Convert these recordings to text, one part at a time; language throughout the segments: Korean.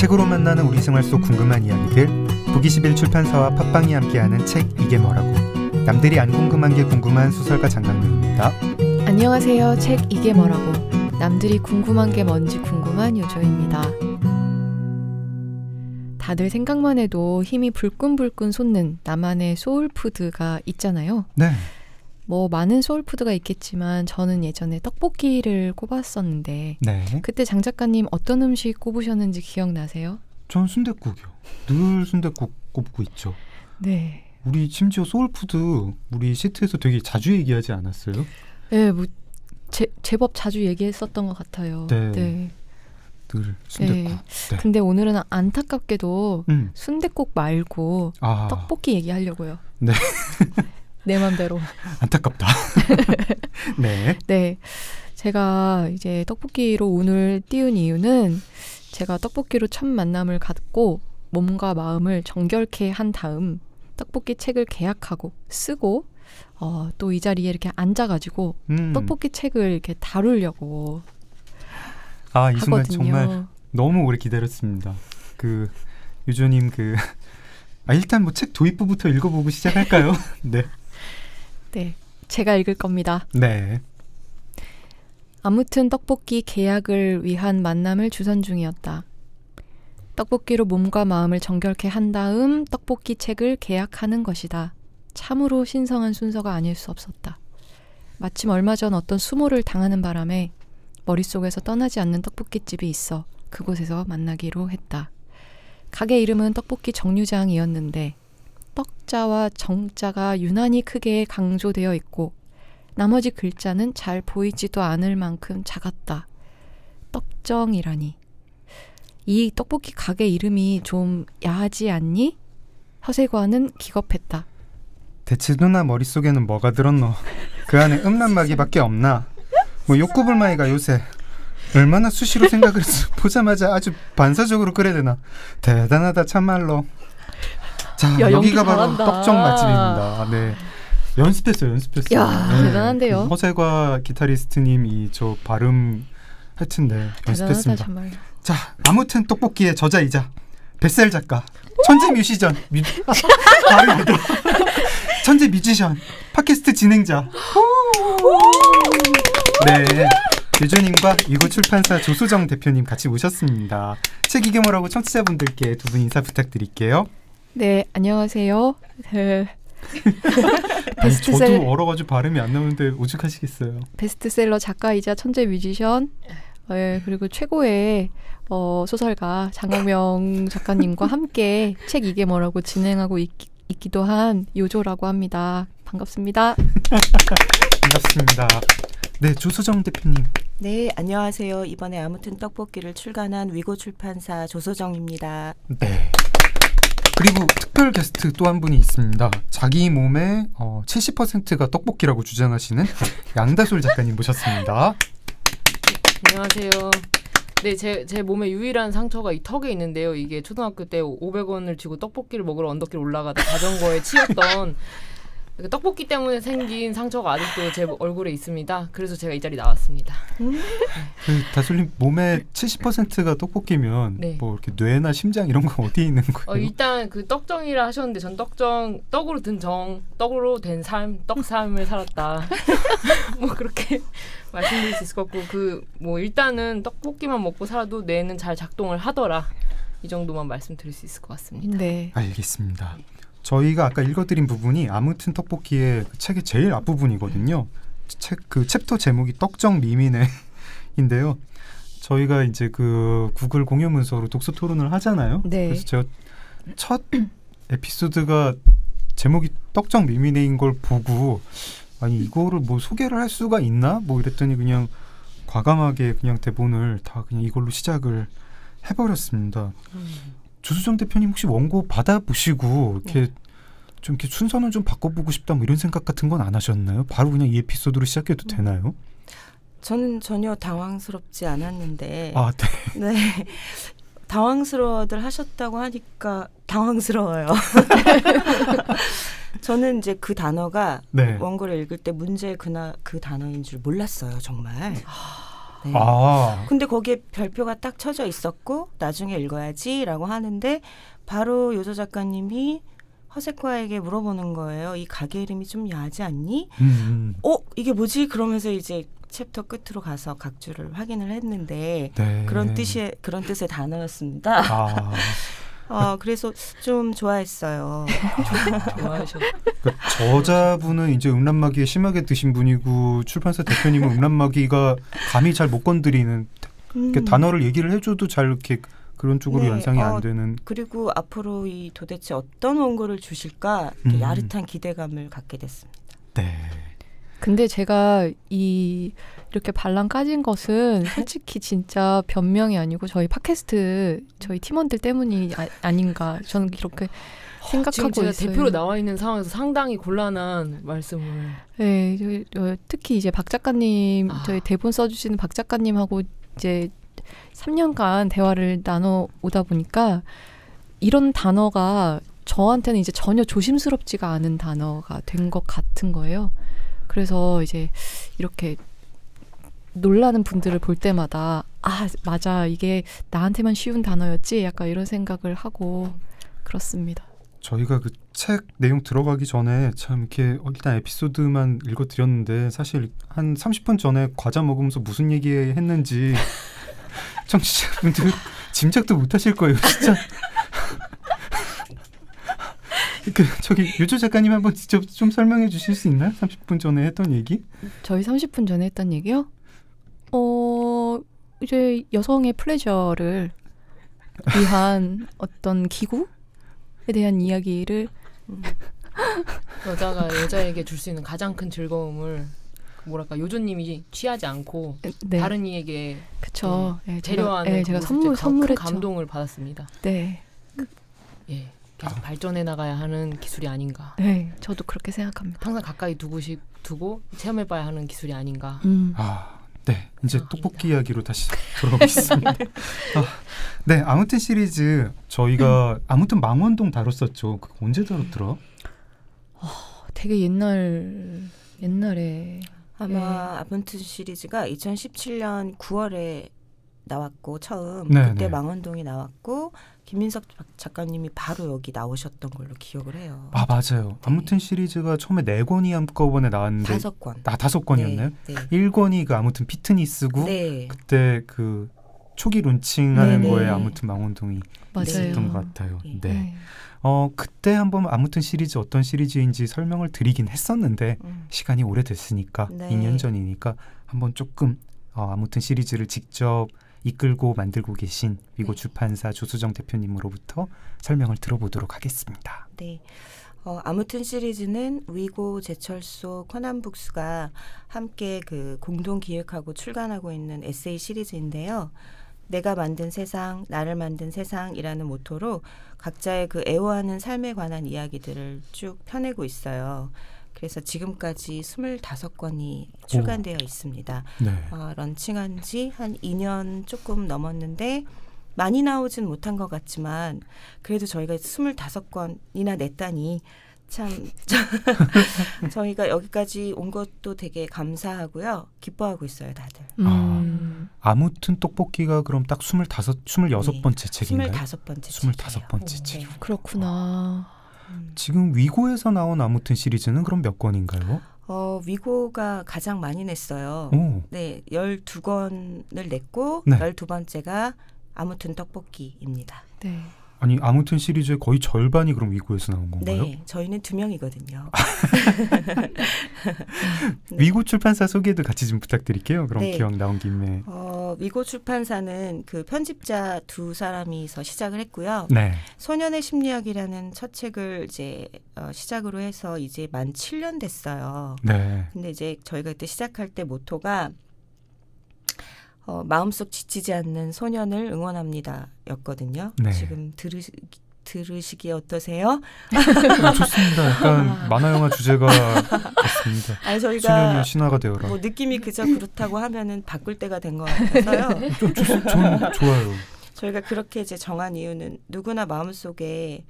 책으로 만나는 우리 생활 속 궁금한 이야기들, 북21 출판사와 팟빵이 함께하는 책 이게 뭐라고. 남들이 안 궁금한 게 궁금한 소설가 장강명입니다. 안녕하세요. 책 이게 뭐라고. 남들이 궁금한 게 뭔지 궁금한 요조입니다. 다들 생각만 해도 힘이 불끈불끈 솟는 나만의 소울푸드가 있잖아요. 네. 뭐 많은 소울푸드가 있겠지만 저는 예전에 떡볶이를 꼽았었는데 네. 그때 장 작가님 어떤 음식 꼽으셨는지 기억나세요? 전 순댓국이요. 늘 순댓국 꼽고 있죠. 네. 우리 심지어 소울푸드 우리 시트에서 되게 자주 얘기하지 않았어요? 네, 뭐 제법 자주 얘기했었던 것 같아요. 네. 네. 늘 순댓국. 네. 네. 근데 오늘은 안타깝게도 순댓국 말고 떡볶이 얘기하려고요. 네. 내 맘대로. 안타깝다. 네. 네. 제가 이제 떡볶이로 오늘 띄운 이유는 제가 떡볶이로 첫 만남을 갖고 몸과 마음을 정결케 한 다음 떡볶이 책을 계약하고 쓰고 또 이 자리에 이렇게 앉아가지고 떡볶이 책을 이렇게 다루려고 이 순간 하거든요. 정말 너무 오래 기다렸습니다. 유조님 일단 뭐 책 도입부부터 읽어보고 시작할까요? 네. 네, 제가 읽을 겁니다. 네. 아무튼 떡볶이 계약을 위한 만남을 주선 중이었다. 떡볶이로 몸과 마음을 정결케 한 다음 떡볶이 책을 계약하는 것이다. 참으로 신성한 순서가 아닐 수 없었다. 마침 얼마 전 어떤 수모를 당하는 바람에 머릿속에서 떠나지 않는 떡볶이집이 있어 그곳에서 만나기로 했다. 가게 이름은 떡볶이 정류장이었는데 떡자와 정자가 유난히 크게 강조되어 있고 나머지 글자는 잘 보이지도 않을 만큼 작았다. 떡정이라니. 이 떡볶이 가게 이름이 좀 야하지 않니? 허세관은 기겁했다. 대체 누나 머릿속에는 뭐가 들었노? 그 안에 음란마귀밖에 없나? 뭐 욕구불만이가 요새 얼마나 수시로 생각을 해서 보자마자 아주 반사적으로 그래야 되나? 대단하다 참말로. 자, 여기가 바로 떡정 맛집입니다. 네. 연습했어요. 야, 네. 대단한데요. 허세과 기타리스트님이 저 발음 할 텐데 연습했습니다. 정말. 자, 아무튼 떡볶이의 저자이자 베스트셀러 작가, 천재 뮤지션, 천재 뮤지션, 팟캐스트 진행자. 네, 유조님과 위고 출판사 조수정 대표님 같이 모셨습니다. 책 이게 뭐라고 청취자분들께 두 분 인사 부탁드릴게요. 네, 안녕하세요. 저도 얼어가지고 발음이 안 나오는데 오죽하시겠어요. 베스트셀러 작가이자 천재 뮤지션, 그리고 최고의 소설가 장강명 작가님과 함께 책 이게 뭐라고 진행하고 있기도 한 요조라고 합니다. 반갑습니다. 반갑습니다. 네, 조수정 대표님. 네, 안녕하세요. 이번에 아무튼 떡볶이를 출간한 위고 출판사 조소정입니다. 네. 그리고 특별 게스트 또 한 분이 있습니다. 자기 몸의 70%가 떡볶이라고 주장하시는 양다솔 작가님 모셨습니다. 안녕하세요. 네, 제 몸에 유일한 상처가 이 턱에 있는데요. 이게 초등학교 때 500원을 쥐고 떡볶이를 먹으러 언덕길 올라가다 자전거에 치였던 떡볶이 때문에 생긴 상처가 아직도 제 얼굴에 있습니다. 그래서 제가 이 자리 나왔습니다. 다솔님 몸의 70%가 떡볶이면 네. 뭐 이렇게 뇌나 심장 이런 거 어디에 있는 거예요? 일단 떡정이라 하셨는데 전 떡으로 든 떡으로 된 삶, 떡삶을 살았다. 뭐 그렇게 말씀드릴 수 있을 것 같고 일단은 떡볶이만 먹고 살아도 뇌는 잘 작동을 하더라. 이 정도만 말씀드릴 수 있을 것 같습니다. 네. 알겠습니다. 저희가 아까 읽어드린 부분이 아무튼 떡볶이의 책의 제일 앞부분이거든요. 챕터 제목이 떡정 미미네인데요. 저희가 이제 구글 공유 문서로 독서 토론을 하잖아요. 네. 그래서 제가 첫 에피소드가 제목이 떡정 미미네인 걸 보고 아니 이거를 뭐 소개를 할 수가 있나? 뭐 이랬더니 그냥 과감하게 그냥 대본을 다 그냥 이걸로 시작을 해버렸습니다. 조수정 대표님 혹시 원고 받아보시고 이렇게 좀 이렇게 순서는 좀 바꿔보고 싶다 뭐 이런 생각 같은 건 안 하셨나요? 바로 그냥 이 에피소드로 시작해도 되나요? 저는 전혀 당황스럽지 않았는데 네. 네. 당황스러워들 하셨다고 하니까 당황스러워요. 저는 이제 그 단어가 네. 원고를 읽을 때 문제의 그 단어인 줄 몰랐어요. 정말. 네. 아, 근데 거기에 별표가 딱 쳐져 있었고 나중에 읽어야지라고 하는데 바로 요조 작가님이 허세코아에게 물어보는 거예요. 이 가게 이름이 좀 야하지 않니? 이게 뭐지? 그러면서 이제 챕터 끝으로 가서 각주를 확인을 했는데 네. 그런 뜻의 단어였습니다. 그래서 좀 좋아했어요. 좋아하셔. 그러니까 저자분은 이제 음란마귀에 심하게 드신 분이고 출판사 대표님은 음란마귀가 감히 잘 못 건드리는 이렇게 단어를 얘기를 해줘도 잘 이렇게 그런 쪽으로 네, 연상이 안 되는. 그리고 앞으로 이 도대체 어떤 원고를 주실까 이렇게 야릇한 기대감을 갖게 됐습니다. 네. 근데 제가 이렇게 반란 까진 것은 솔직히 진짜 변명이 아니고 저희 팟캐스트 저희 팀원들 때문이 아닌가 저는 이렇게 생각하고 지금 제가 있어요. 대표로 나와 있는 상황에서 상당히 곤란한 말씀을. 네, 특히 이제 박 작가님 저희 대본 써주시는 박 작가님하고 이제 3년간 대화를 나눠 오다 보니까 이런 단어가 저한테는 이제 전혀 조심스럽지가 않은 단어가 된 것 같은 거예요. 그래서 이제 이렇게 놀라는 분들을 볼 때마다 맞아 이게 나한테만 쉬운 단어였지 약간 이런 생각을 하고 그렇습니다. 저희가 그 책 내용 들어가기 전에 참 이렇게 일단 에피소드만 읽어드렸는데 사실 한 30분 전에 과자 먹으면서 무슨 얘기했는지 청취자분들 짐작도 못하실 거예요, 진짜. 저기 요조 작가님 한번 직접 좀 설명해 주실 수 있나요? 30분 전에 했던 얘기? 저희 30분 전에 했던 얘기요? 이제 여성의 플레저를 위한 어떤 기구에 대한 이야기를 여자가 여자에게 줄 수 있는 가장 큰 즐거움을 뭐랄까 요조님이 취하지 않고 네. 다른 이에게 그쵸. 재료하는 제가 큰 선물했죠. 감동을 받았습니다. 네. 예, 계속 발전해 나가야 하는 기술이 아닌가. 네, 저도 그렇게 생각합니다. 항상 가까이 두고 체험해봐야 하는 기술이 아닌가. 네, 이제 떡볶이 이야기로 다시 돌아오겠습니다. 네, 아무튼 시리즈 저희가 아무튼 망원동 다뤘었죠. 그거 언제 다뤘더라? 되게 옛날에 아마 아문튼 시리즈가 2017년 9월에 나왔고 처음 네, 그때 네. 망원동이 나왔고 김민석 작가님이 바로 여기 나오셨던 걸로 기억을 해요. 맞아요. 아무튼 시리즈가 처음에 4권이 한꺼번에 나왔는데 5권. 5권이었나요? 네. 1권이 그 아무튼 피트니스고 네. 그때 그 초기 론칭하는 네, 거에 네. 아무튼 망원동이 맞아요. 있었던 것 같아요. 네. 네. 그때 한번 아무튼 시리즈 어떤 시리즈인지 설명을 드리긴 했었는데 시간이 오래됐으니까 네. 2년 전이니까 한번 조금 아무튼 시리즈를 직접 이끌고 만들고 계신 위고 네. 출판사 조수정 대표님으로부터 설명을 들어보도록 하겠습니다. 네. 아무튼 시리즈는 위고, 제철소, 커난북스가 함께 그 공동 기획하고 출간하고 있는 에세이 시리즈인데요. 내가 만든 세상, 나를 만든 세상이라는 모토로 각자의 그 애호하는 삶에 관한 이야기들을 쭉 펴내고 있어요. 그래서 지금까지 25권이 출간되어 있습니다. 네. 런칭한 지 한 2년 조금 넘었는데 많이 나오진 못한 것 같지만 그래도 저희가 25권이나 냈다니 참 저희가 여기까지 온 것도 되게 감사하고요. 기뻐하고 있어요, 다들. 아무튼 떡볶이가 그럼 딱 26번째 책인가요? 25번째 25번째 책. 네. 그렇구나. 지금 위고에서 나온 아무튼 시리즈는 그럼 몇 권인가요? 위고가 가장 많이 냈어요. 오. 네, 12권을 냈고 네. 12번째가 아무튼 떡볶이입니다. 네. 아니 아무튼 시리즈의 거의 절반이 그럼 위고에서 나온 건가요? 네, 저희는 2명이거든요. 위고 출판사 소개도 같이 좀 부탁드릴게요. 그럼 네. 기억 나온 김에. 위고 출판사는 그 편집자 2사람이서 시작을 했고요. 네. 소년의 심리학이라는 첫 책을 이제 시작으로 해서 이제 만 7년 됐어요. 네. 근데 이제 저희가 그때 시작할 때 모토가 마음속 지치지 않는 소년을 응원합니다 였거든요. 네. 지금 들으시기 어떠세요? 좋습니다. 약간 만화영화 주제가 됐습니다. 아니 저희가 소년이 신화가 되어라. 뭐 느낌이 그저 그렇다고 하면은 바꿀 때가 된 것 같아서요. 저는 좋아요. 저희가 그렇게 이제 정한 이유는 누구나 마음속에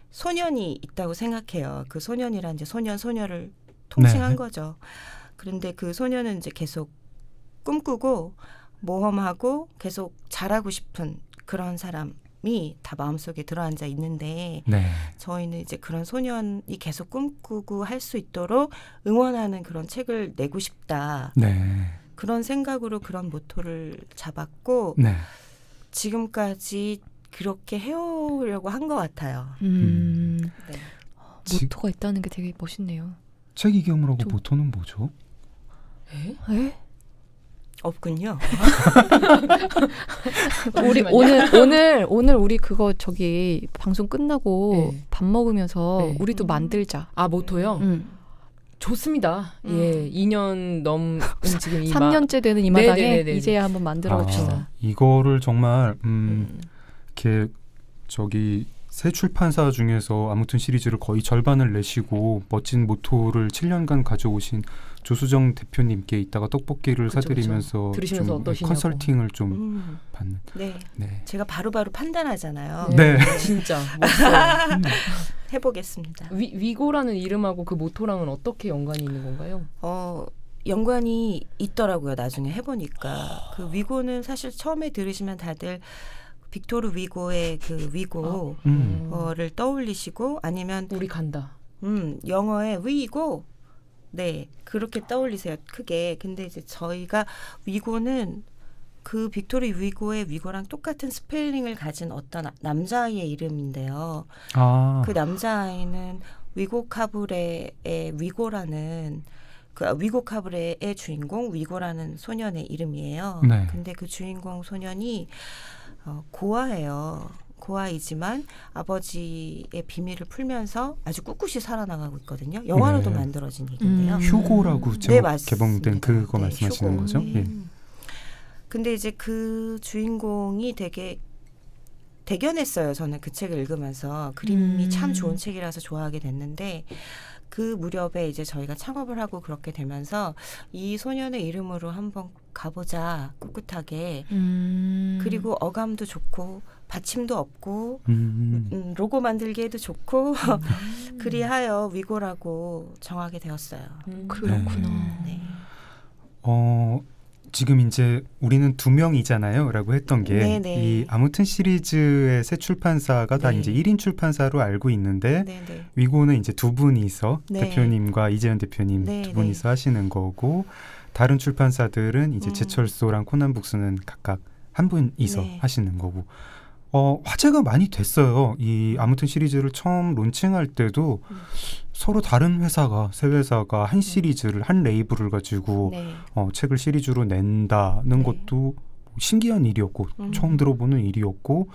소년이 있다고 생각해요. 그 소년이란 이제 소녀를 통칭한 네. 거죠. 그런데 그 소년은 이제 계속 꿈꾸고 모험하고 계속 잘하고 싶은 그런 사람이 다 마음속에 들어앉아 있는데 네. 저희는 이제 그런 소년이 계속 꿈꾸고 할 수 있도록 응원하는 그런 책을 내고 싶다. 네. 그런 생각으로 그런 모토를 잡았고 네. 지금까지 그렇게 해오려고 한 것 같아요. 네. 지- 모토가 있다는 게 되게 멋있네요. 책 이경으로고 좀- 모토는 뭐죠? 에? 없군요. 우리 잠시만요. 오늘 우리 그거 저기 방송 끝나고 네. 밥 먹으면서 네. 우리도 만들자. 아 모토요? 좋습니다. 예, 2년 넘은 지금 이 3년째 되는 이 마당에 네네네네. 이제야 한번 만들어 봅시다. 이거를 정말 이렇게 저기 새 출판사 중에서 아무튼 시리즈를 거의 절반을 내시고 멋진 모토를 7년간 가져오신 조수정 대표님께 이따가 떡볶이를 그쵸, 사드리면서 들으시면서 좀 어떠시냐고. 컨설팅을 좀 받는. 네. 네. 제가 바로바로 판단하잖아요. 네. 진짜 멋있어요. 해보겠습니다. 위고라는 이름하고 그 모토랑은 어떻게 연관이 있는 건가요? 연관이 있더라고요. 나중에 해보니까. 그 위고는 사실 처음에 들으시면 다들 빅토르 위고의 그 위고를 떠올리시고 아니면 우리 간다. 영어의 위고 네 그렇게 떠올리세요. 크게. 근데 이제 저희가 위고는 그 빅토르 위고의 위고랑 똑같은 스펠링을 가진 어떤 남자아이의 이름인데요. 그 남자아이는 위고 카브레의 위고라는 그 위고 카브레의 주인공 위고라는 소년의 이름이에요. 네. 근데 그 주인공 소년이 고아예요. 고아이지만 아버지의 비밀을 풀면서 아주 꿋꿋이 살아나가고 있거든요. 영화로도 네. 만들어진 얘기인데요. 휴고라고 제목 맞습니다. 개봉된 그거 네, 말씀하시는 휴고. 거죠? 예. 근데 이제 그 주인공이 되게 대견했어요. 저는 그 책을 읽으면서 그림이 참 좋은 책이라서 좋아하게 됐는데 그 무렵에 이제 저희가 창업을 하고 그렇게 되면서 이 소년의 이름으로 한번 가보자 꿋꿋하게 그리고 어감도 좋고 받침도 없고 로고 만들기에도 좋고 그리하여 위고라고 정하게 되었어요. 그렇구나. 네. 지금 이제 우리는 2명이잖아요 라고 했던 게 네네. 이 아무튼 시리즈의 새 출판사가 다 네. 이제 1인 출판사로 알고 있는데 네네. 위고는 이제 두 분이서 네. 대표님과 이재현 대표님 네, 두 분이서 하시는 거고 다른 출판사들은 이제 제철소랑 코난북스는 각각 한 분이서 네. 하시는 거고 화제가 많이 됐어요. 이 아무튼 시리즈를 처음 론칭할 때도 서로 다른 회사가 새 회사가 한 시리즈를 한 레이블을 가지고 네. 책을 시리즈로 낸다는 네. 것도 신기한 일이었고 처음 들어보는 일이었고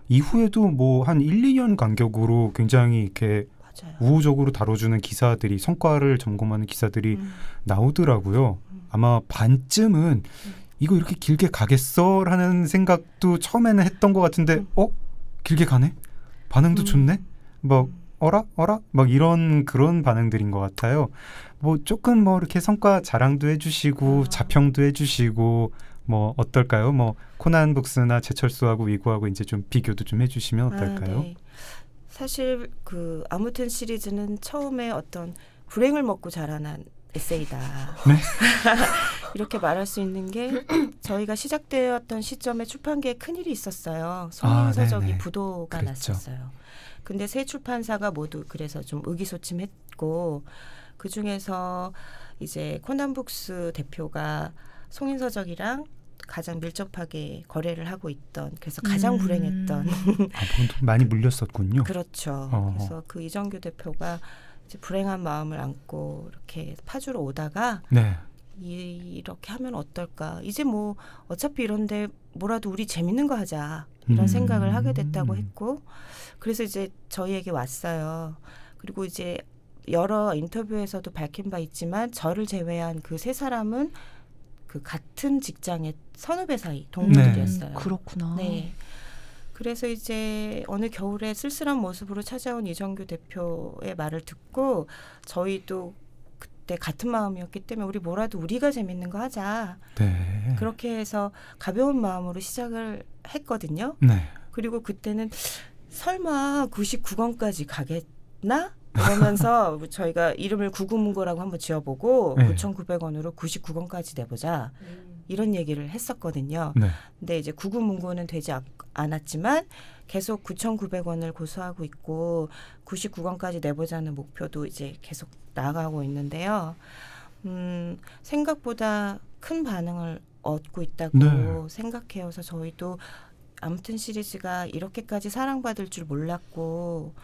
이후에도 뭐 한 1, 2년 간격으로 굉장히 이렇게 맞아요. 우호적으로 다뤄주는 기사들이 성과를 점검하는 기사들이 나오더라고요. 아마 반쯤은 이거 이렇게 길게 가겠어? 라는 생각도 처음에는 했던 것 같은데 길게 가네? 반응도 좋네? 막 어라? 막 그런 반응들인 것 같아요. 뭐 조금 뭐 이렇게 성과 자랑도 해주시고 자평도 해주시고 뭐 어떨까요? 뭐 코난북스나 제철소하고 위고하고 이제 좀 비교도 좀 해주시면 어떨까요? 네. 사실 그 아무튼 시리즈는 처음에 어떤 불행을 먹고 자라난 에세이다. 네? 이렇게 말할 수 있는 게 저희가 시작되었던 시점에 출판계에 큰일이 있었어요. 송인서적이 네네. 부도가 그랬죠. 났었어요. 근데 세 출판사가 모두 그래서 좀 의기소침했고 그중에서 이제 코난북스 대표가 송인서적이랑 가장 밀접하게 거래를 하고 있던 그래서 가장 불행했던 많이 물렸었군요. 그렇죠. 그래서 그 이정규 대표가 이제 불행한 마음을 안고 이렇게 파주로 오다가 네. 이렇게 하면 어떨까? 이제 뭐 어차피 이런데 뭐라도 우리 재밌는 거 하자 이런 생각을 하게 됐다고 했고 그래서 이제 저희에게 왔어요. 그리고 이제 여러 인터뷰에서도 밝힌 바 있지만 저를 제외한 그 세 사람은 그 같은 직장의 선후배 사이 동료들이었어요. 네. 그렇구나. 네. 그래서 이제 어느 겨울에 쓸쓸한 모습으로 찾아온 이정규 대표의 말을 듣고 저희도 그때 같은 마음이었기 때문에 우리 뭐라도 우리가 재밌는 거 하자. 네. 그렇게 해서 가벼운 마음으로 시작을 했거든요. 네. 그리고 그때는 설마 99권까지 가겠나? 그러면서 저희가 이름을 구구문고라고 한번 지어보고 네. 9,900원으로 99권까지 내보자. 이런 얘기를 했었거든요. 네. 근데 이제 구구문구는 되지 않았지만 계속 9,900원을 고수하고 있고 99권까지 내보자는 목표도 이제 계속 나아가고 있는데요. 생각보다 큰 반응을 얻고 있다고 네. 생각해요. 그래서 저희도 아무튼 시리즈가 이렇게까지 사랑받을 줄 몰랐고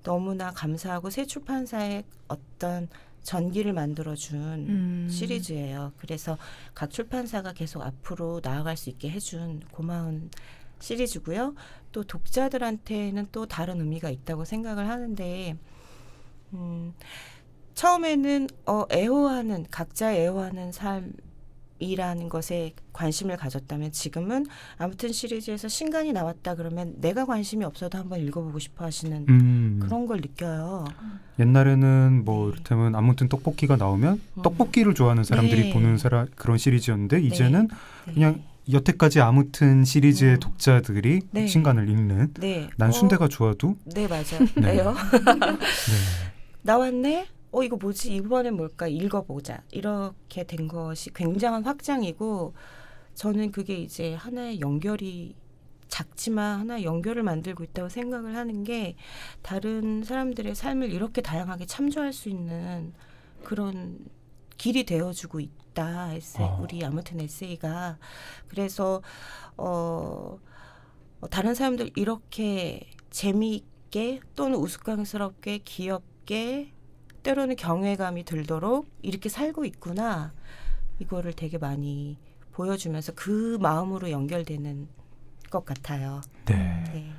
너무나 감사하고 새 출판사의 어떤 전기를 만들어준 시리즈예요. 그래서 각 출판사가 계속 앞으로 나아갈 수 있게 해준 고마운 시리즈고요. 또 독자들한테는 또 다른 의미가 있다고 생각을 하는데 처음에는 애호하는 각자의 애호하는 삶이라는 것에 관심을 가졌다면 지금은 아무튼 시리즈에서 신간이 나왔다 그러면 내가 관심이 없어도 한번 읽어보고 싶어 하시는 그런 걸 느껴요. 옛날에는 뭐 이를테면 아무튼 떡볶이가 나오면 떡볶이를 좋아하는 사람들이 네. 보는 그런 시리즈였는데 이제는 네. 그냥 여태까지 아무튼 시리즈의 독자들이 네. 신간을 읽는 네. 난 순대가 좋아도 네, 맞아요. 네. 네요. 네. 나왔네? 이거 뭐지? 이번엔 뭘까? 읽어보자. 이렇게 된 것이 굉장한 확장이고 저는 그게 이제 하나의 연결이 작지만 하나의 연결을 만들고 있다고 생각을 하는 게 다른 사람들의 삶을 이렇게 다양하게 참조할 수 있는 그런 길이 되어주고 있다. 우리 아무튼 에세이가. 그래서 다른 사람들 이렇게 재미있게 또는 우스꽝스럽게 귀엽게 때로는 경외감이 들도록 이렇게 살고 있구나. 이거를 되게 많이 보여주면서 그 마음으로 연결되는 것 같아요. 네. 네.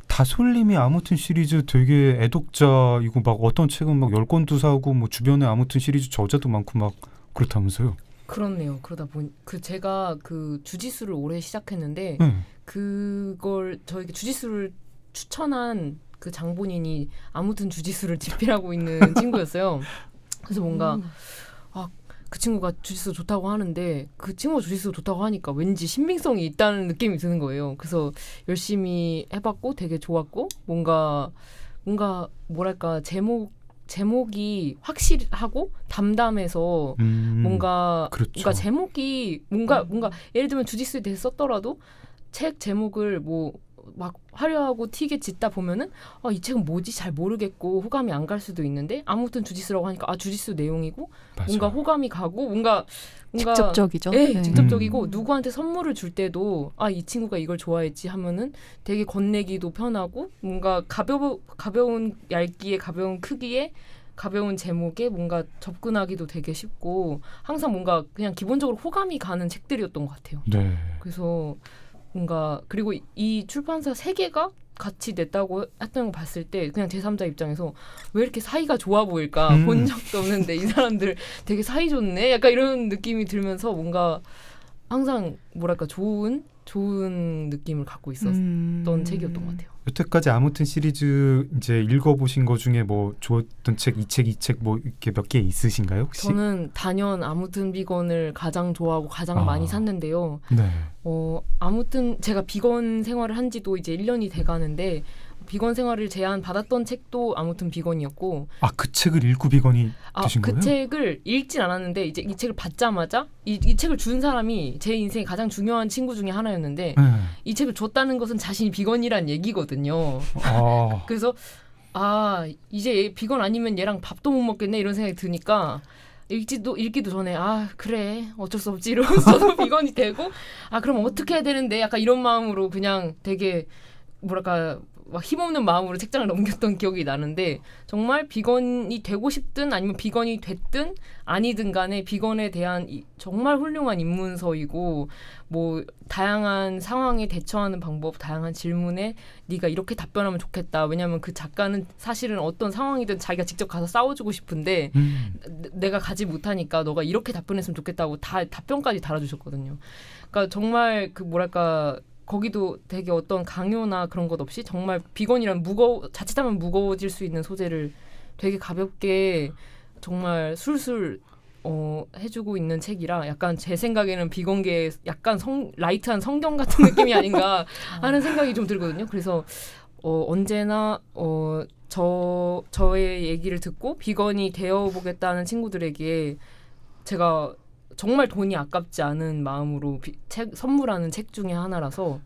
다솔님이 아무튼 시리즈 되게 애독자이고 막 어떤 책은 막 10권도 사고 뭐 주변에 아무튼 시리즈 저자도 많고 막 그렇다면서요. 그렇네요. 그러다 보니 제가 그 주짓수를 올해 시작했는데 그걸 저에게 주짓수를 추천한 그 장본인이 아무튼 주짓수를 집필하고 있는 친구였어요. 그래서 뭔가 그 친구가 주짓수 좋다고 하는데 그 친구가 주짓수 좋다고 하니까 왠지 신빙성이 있다는 느낌이 드는 거예요. 그래서 열심히 해봤고 되게 좋았고 뭔가 뭐랄까 제목이 확실하고 담담해서 뭔가 그렇죠. 그러니까 제목이 뭔가 예를 들면 주짓수에 대해서 썼더라도 책 제목을 뭐 막 화려하고 튀게 짓다 보면은 이 책은 뭐지 잘 모르겠고 호감이 안 갈 수도 있는데 아무튼 주짓수라고 하니까 주짓수 내용이고 맞아요. 뭔가 호감이 가고 뭔가 직접적이죠. 네, 직접적이고 누구한테 선물을 줄 때도 이 친구가 이걸 좋아했지 하면은 되게 건네기도 편하고 뭔가 가벼운 얇기에 가벼운 크기에 가벼운 제목에 뭔가 접근하기도 되게 쉽고 항상 뭔가 그냥 기본적으로 호감이 가는 책들이었던 것 같아요. 네. 그래서 뭔가 그리고 이 출판사 3개가 같이 냈다고 했던 거 봤을 때 그냥 제3자 입장에서 왜 이렇게 사이가 좋아 보일까? 본 적도 없는데 이 사람들 되게 사이 좋네? 약간 이런 느낌이 들면서 뭔가 항상 뭐랄까 좋은 느낌을 갖고 있었던 책이었던 것 같아요. 여태까지 아무튼 시리즈 이제 읽어보신 것 중에 뭐 좋았던 책, 이 책 뭐 이렇게 몇 개 있으신가요 혹시? 저는 단연 아무튼 비건을 가장 좋아하고 가장 많이 샀는데요. 네. 아무튼 제가 비건 생활을 한 지도 이제 1년이 돼가는데 비건 생활을 제안받았던 책도 아무튼 비건이었고 그 책을 읽고 비건이 되신 그 거예요? 책을 읽진 않았는데 이제 이 책을 받자마자 이 책을 준 사람이 제 인생의 가장 중요한 친구 중에 하나였는데 이 책을 줬다는 것은 자신이 비건이란 얘기거든요. 그래서 이제 비건 아니면 얘랑 밥도 못 먹겠네 이런 생각이 드니까 읽기도 전에 그래 어쩔 수 없지 이러면서 저도 비건이 되고 그럼 어떻게 해야 되는데 약간 이런 마음으로 그냥 되게 뭐랄까 막 힘없는 마음으로 책장을 넘겼던 기억이 나는데 정말 비건이 되고 싶든 아니면 비건이 됐든 아니든 간에 비건에 대한 정말 훌륭한 입문서이고 뭐 다양한 상황에 대처하는 방법, 다양한 질문에 네가 이렇게 답변하면 좋겠다. 왜냐하면 그 작가는 사실은 어떤 상황이든 자기가 직접 가서 싸워주고 싶은데 내가 가지 못하니까 너가 이렇게 답변했으면 좋겠다고 다 답변까지 달아주셨거든요. 그러니까 정말 그 뭐랄까 거기도 되게 어떤 강요나 그런 것 없이 정말 비건이란 자칫하면 무거워질 수 있는 소재를 되게 가볍게 정말 술술 해주고 있는 책이라 약간 제 생각에는 비건계의 약간 라이트한 성경 같은 느낌이 아닌가 하는 생각이 좀 들거든요. 그래서 언제나 저의 얘기를 듣고 비건이 되어보겠다는 친구들에게 제가 정말 돈이 아깝지 않은 마음으로 선물하는 책 중에 하나라서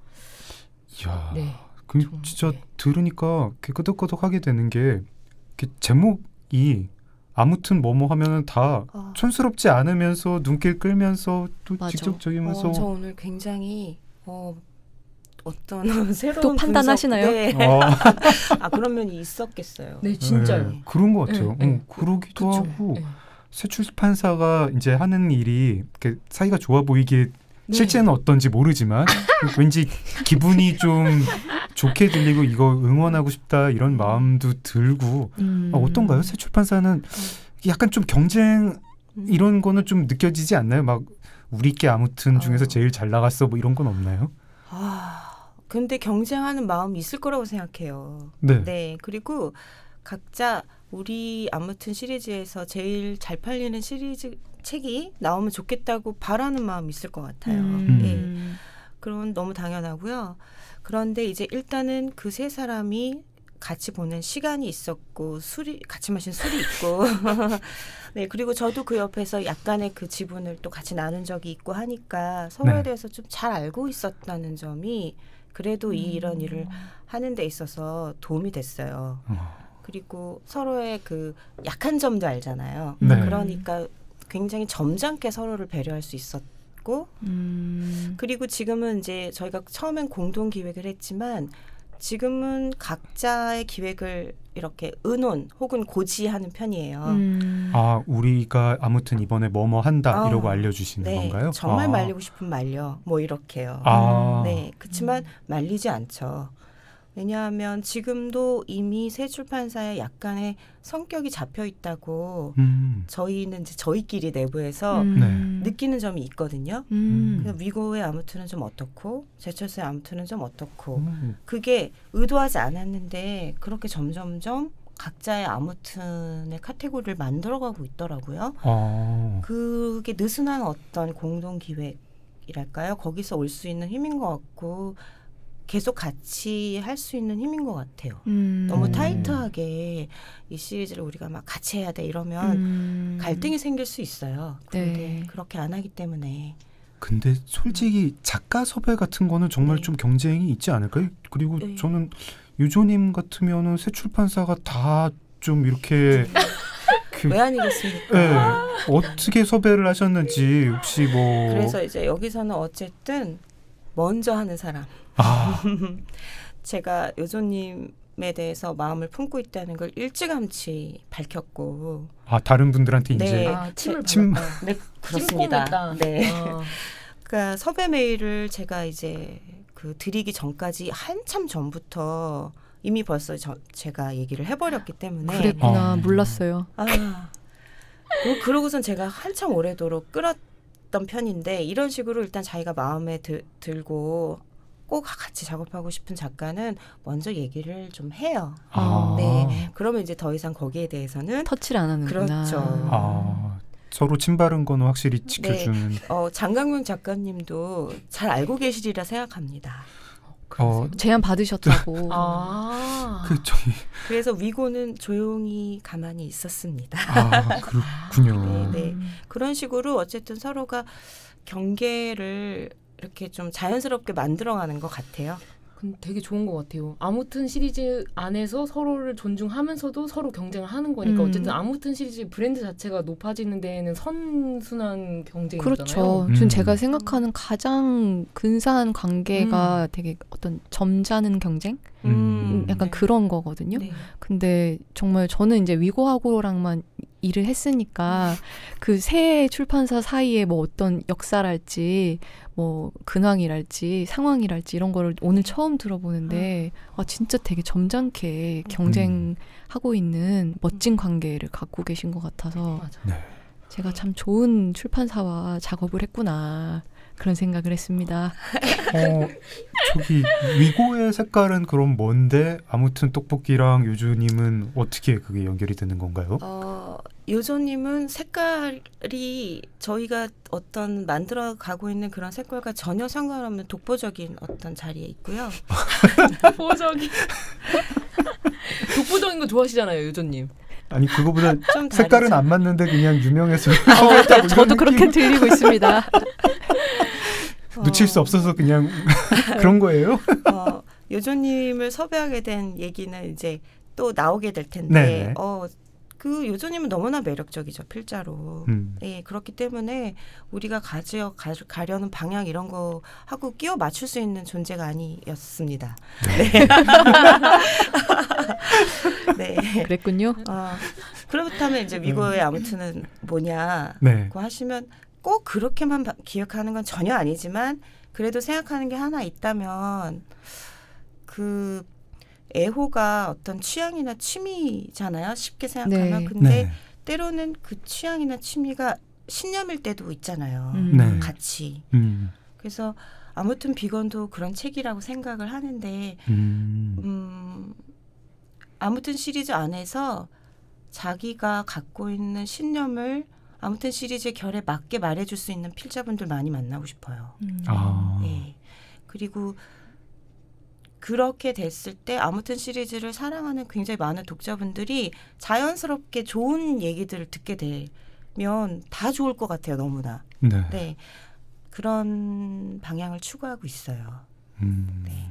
이야, 네. 그 좀, 진짜 네. 들으니까 이렇게 끄덕끄덕하게 되는 게 제목이 아무튼 뭐뭐 하면은 다 촌스럽지 않으면서 눈길 끌면서 또 맞아. 직접적이면서 저 오늘 굉장히 어떤 새로운 또 판단하시나요? 네. 아, 그런 면이 있었겠어요. 네, 진짜요. 네, 그런 것 같아요. 그러기도 그쵸. 하고 네. 새 출판사가 이제 하는 일이 이렇게 사이가 좋아 보이게 네. 실제는 어떤지 모르지만 왠지 기분이 좀 좋게 들리고 이거 응원하고 싶다 이런 마음도 들고 어떤가요? 새 출판사는 약간 좀 경쟁 이런 거는 좀 느껴지지 않나요? 막 우리께 아무튼 중에서 제일 잘 나갔어 뭐 이런 건 없나요? 근데 경쟁하는 마음이 있을 거라고 생각해요. 네. 네. 그리고 각자 우리 아무튼 시리즈에서 제일 잘 팔리는 시리즈 책이 나오면 좋겠다고 바라는 마음이 있을 것 같아요. 네. 그건 너무 당연하고요. 그런데 이제 일단은 그 세 사람이 같이 보낸 시간이 있었고 같이 마신 술이 있고 네, 그리고 저도 그 옆에서 약간의 그 지분을 또 같이 나눈 적이 있고 하니까 서로에 네. 대해서 좀 잘 알고 있었다는 점이 그래도 이런 일을 하는 데 있어서 도움이 됐어요. 그리고 서로의 그 약한 점도 알잖아요. 네. 그러니까 굉장히 점잖게 서로를 배려할 수 있었고 그리고 지금은 이제 저희가 처음엔 공동 기획을 했지만 지금은 각자의 기획을 이렇게 의논 혹은 고지하는 편이에요. 우리가 아무튼 이번에 뭐뭐 한다 이러고 알려주시는 네, 건가요? 정말 말리고 싶으면 말려. 뭐 이렇게요. 네, 그렇지만 말리지 않죠. 왜냐하면 지금도 이미 새 출판사에 약간의 성격이 잡혀 있다고 저희는 이제 저희끼리 내부에서 느끼는 점이 있거든요. 그래서 위고의 아무튼은 좀 어떻고 제철소의 아무튼은 좀 어떻고 그게 의도하지 않았는데 그렇게 점점점 각자의 아무튼의 카테고리를 만들어가고 있더라고요. 그게 느슨한 어떤 공동 기획이랄까요? 거기서 올 수 있는 힘인 것 같고 계속 같이 할 수 있는 힘인 것 같아요. 너무 타이트하게 이 시리즈를 우리가 막 같이 해야 돼 이러면 갈등이 생길 수 있어요. 그런데 네. 그렇게 안 하기 때문에. 근데 솔직히 작가 섭외 같은 거는 정말 네. 좀 경쟁이 있지 않을까요? 그리고 네. 저는 유조님 같으면은 새 출판사가 다 좀 이렇게 왜 아니겠습니까? 네, 어떻게 섭외를 하셨는지 혹시 뭐 그래서 이제 여기서는 어쨌든 먼저 하는 사람. 제가 요조님에 대해서 마음을 품고 있다는 걸 일찌감치 밝혔고. 다른 분들한테 네. 이제 침을 네, 그렇습니다. 찜kom했다. 네. 그러니까 섭외 메일을 제가 이제 그 드리기 전까지 한참 전부터 이미 벌써 제가 얘기를 해버렸기 때문에. 그랬구나. 몰랐어요. 그러고선 제가 한참 오래도록 끌었던 편인데 이런 식으로 일단 자기가 마음에 들고 꼭 같이 작업하고 싶은 작가는 먼저 얘기를 좀 해요. 네. 그러면 이제 더 이상 거기에 대해서는 터치를 안 하는구나. 그렇죠. 서로 침바른 거는 확실히 지켜주는. 네. 장강명 작가님도 잘 알고 계시리라 생각합니다. 제안 받으셨다고. 그래서 위고는 조용히 가만히 있었습니다. 그렇군요. 네. 그런 식으로 어쨌든 서로가 경계를 이렇게 좀 자연스럽게 만들어가는 것 같아요. 되게 좋은 것 같아요. 아무튼 시리즈 안에서 서로를 존중하면서도 서로 경쟁을 하는 거니까 어쨌든 아무튼 시리즈 브랜드 자체가 높아지는 데에는 선순환 경쟁이잖아요. 그렇죠. 전 제가 생각하는 가장 근사한 관계가 되게 어떤 점잖은 경쟁? 약간 그런 거거든요. 네. 근데 정말 저는 이제 위고하고랑만 일을 했으니까 그 새 출판사 사이에 뭐 어떤 역사랄지 뭐 근황이랄지 상황이랄지 이런 거를 오늘 처음 들어보는데 진짜 되게 점잖게 경쟁하고 있는 멋진 관계를 갖고 계신 것 같아서 제가 참 좋은 출판사와 작업을 했구나 그런 생각을 했습니다. 저기 위고의 색깔은 그럼 뭔데 아무튼 떡볶이랑 요조님은 어떻게 그게 연결이 되는 건가요? 요조님은 색깔이 저희가 어떤 만들어 가고 있는 그런 색깔과 전혀 상관없는 독보적인 어떤 자리에 있고요. 독보적인 거 좋아하시잖아요, 요조님. 아니 그거보다 좀 색깔은 다르죠. 안 맞는데 그냥 유명해서 저도 그렇게 들리고 있습니다. 놓칠 수 없어서 그냥 그런 거예요? 요조님을 섭외하게 된 얘기는 이제 또 나오게 될 텐데 네네. 그 요조님은 너무나 매력적이죠. 필자로. 네, 그렇기 때문에 우리가 가려는 방향 이런 거 하고 끼워 맞출 수 있는 존재가 아니었습니다. 네. 네. 그랬군요. 그렇다면 이제 위고의 아무튼은 뭐냐고 네. 하시면 꼭 그렇게만 기억하는 건 전혀 아니지만 그래도 생각하는 게 하나 있다면 그 애호가 어떤 취향이나 취미잖아요. 쉽게 생각하면. 네. 근데 네. 때로는 그 취향이나 취미가 신념일 때도 있잖아요. 네. 같이. 그래서 아무튼 비건도 그런 책이라고 생각을 하는데 아무튼 시리즈 안에서 자기가 갖고 있는 신념을 아무튼 시리즈의 결에 맞게 말해줄 수 있는 필자분들 많이 만나고 싶어요. 네. 그리고 그렇게 됐을 때 아무튼 시리즈를 사랑하는 굉장히 많은 독자분들이 자연스럽게 좋은 얘기들을 듣게 되면 다 좋을 것 같아요. 너무나. 네. 네. 그런 방향을 추구하고 있어요. 네.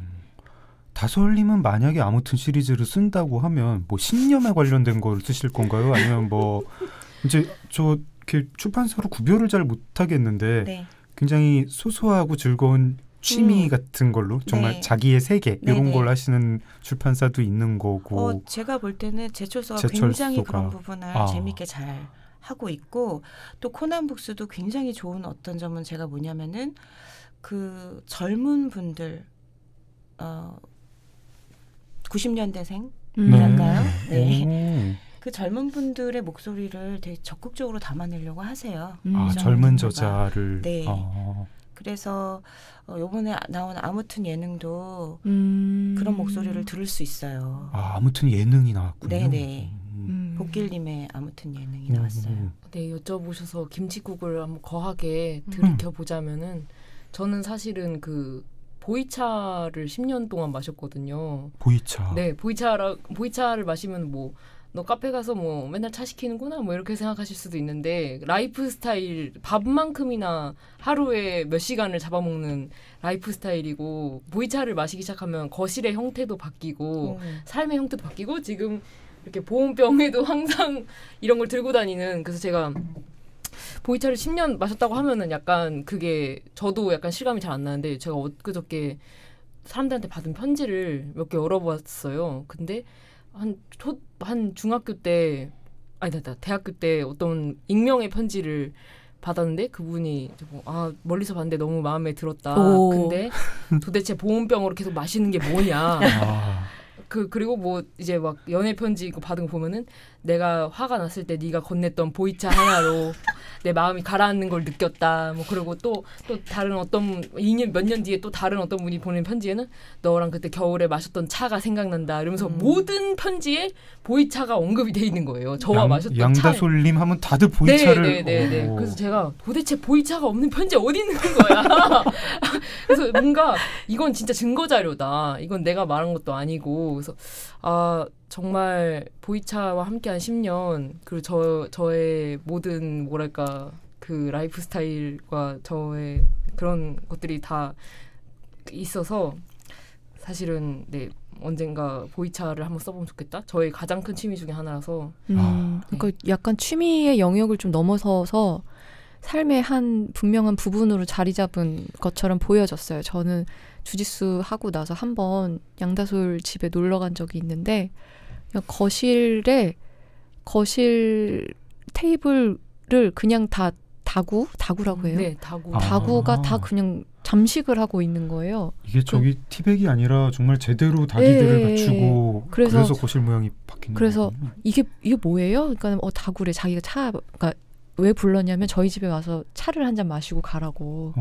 다솔님은 만약에 아무튼 시리즈를 쓴다고 하면 뭐 신념에 관련된 걸 쓰실 건가요? 아니면 뭐 이제 저 이렇게 출판사로 구별을 잘 못하겠는데 네. 굉장히 소소하고 즐거운 취미 같은 걸로 정말 네. 자기의 세계 이런 네네. 걸 하시는 출판사도 있는 거고 제가 볼 때는 제철소가 제철소가. 굉장히 그런 부분을 아. 재밌게 잘 하고 있고 또 코난북스도 굉장히 좋은 어떤 점은 제가 뭐냐면은 그 젊은 분들 90년대생이랄까요? 네. 그 젊은 분들의 목소리를 되게 적극적으로 담아내려고 하세요. 아, 이 젊은 정도가. 저자를. 네. 그래서 요번에 나온 아무튼 예능도 그런 목소리를 들을 수 있어요. 아무튼 예능이 나왔군요. 네네. 복길님의 아무튼 예능이 나왔어요. 네, 여쭤보셔서 김치국을 한번 거하게 들이켜보자면은 저는 사실은 그 보이차를 10년 동안 마셨거든요. 보이차. 네, 보이차를 마시면 뭐 너 카페 가서 뭐 맨날 차 시키는구나 뭐 이렇게 생각하실 수도 있는데 라이프 스타일 밥만큼이나 하루에 몇 시간을 잡아먹는 라이프 스타일이고 보이차를 마시기 시작하면 거실의 형태도 바뀌고 삶의 형태도 바뀌고 지금 이렇게 보온병에도 항상 이런 걸 들고 다니는 그래서 제가 보이차를 10년 마셨다고 하면은 약간 그게 저도 약간 실감이 잘 안 나는데 제가 엊그저께 사람들한테 받은 편지를 몇 개 열어봤어요. 근데 한 중학교 때 대학교 때 어떤 익명의 편지를 받았는데 그분이 멀리서 봤는데 너무 마음에 들었다. 근데 도대체 보온병으로 계속 마시는 게 뭐냐. 그리고 뭐 이제 막 연애 편지 이거 받은 거 보면은 내가 화가 났을 때 네가 건넸던 보이차 하나로 내 마음이 가라앉는 걸 느꼈다. 뭐 그리고 또 다른 어떤 몇 년 뒤에 또 다른 어떤 분이 보낸 편지에는 너랑 그때 겨울에 마셨던 차가 생각난다. 이러면서 모든 편지에 보이차가 언급이 돼 있는 거예요. 저와 마셨던 양다솔님 하면 다들 보이차를. 네. 그래서 제가 도대체 보이차가 없는 편지 어디 있는 거야. 그래서 뭔가 이건 진짜 증거 자료다. 이건 내가 말한 것도 아니고. 그래서 정말 보이차와 함께한 10년 그리고 저의 모든 뭐랄까 그 라이프 스타일과 저의 그런 것들이 다 있어서 사실은 네 언젠가 보이차를 한번 써보면 좋겠다. 저의 가장 큰 취미 중에 하나라서. 그러니까 약간 취미의 영역을 좀 넘어서서 삶의 한 분명한 부분으로 자리 잡은 것처럼 보여졌어요. 저는 주짓수 하고 나서 한번 양다솔 집에 놀러 간 적이 있는데 거실 테이블을 그냥 다 다구라고 해요. 네, 다구. 다구가 다 그냥 잠식을 하고 있는 거예요. 이게 저기 티백이 아니라 정말 제대로 다리들을 갖추고 그래서 거실 모양이 바뀌는 그래서 거군요. 이게 뭐예요? 그러니까 다구래 자기가 그러니까 왜 불렀냐면 저희 집에 와서 차를 한 잔 마시고 가라고.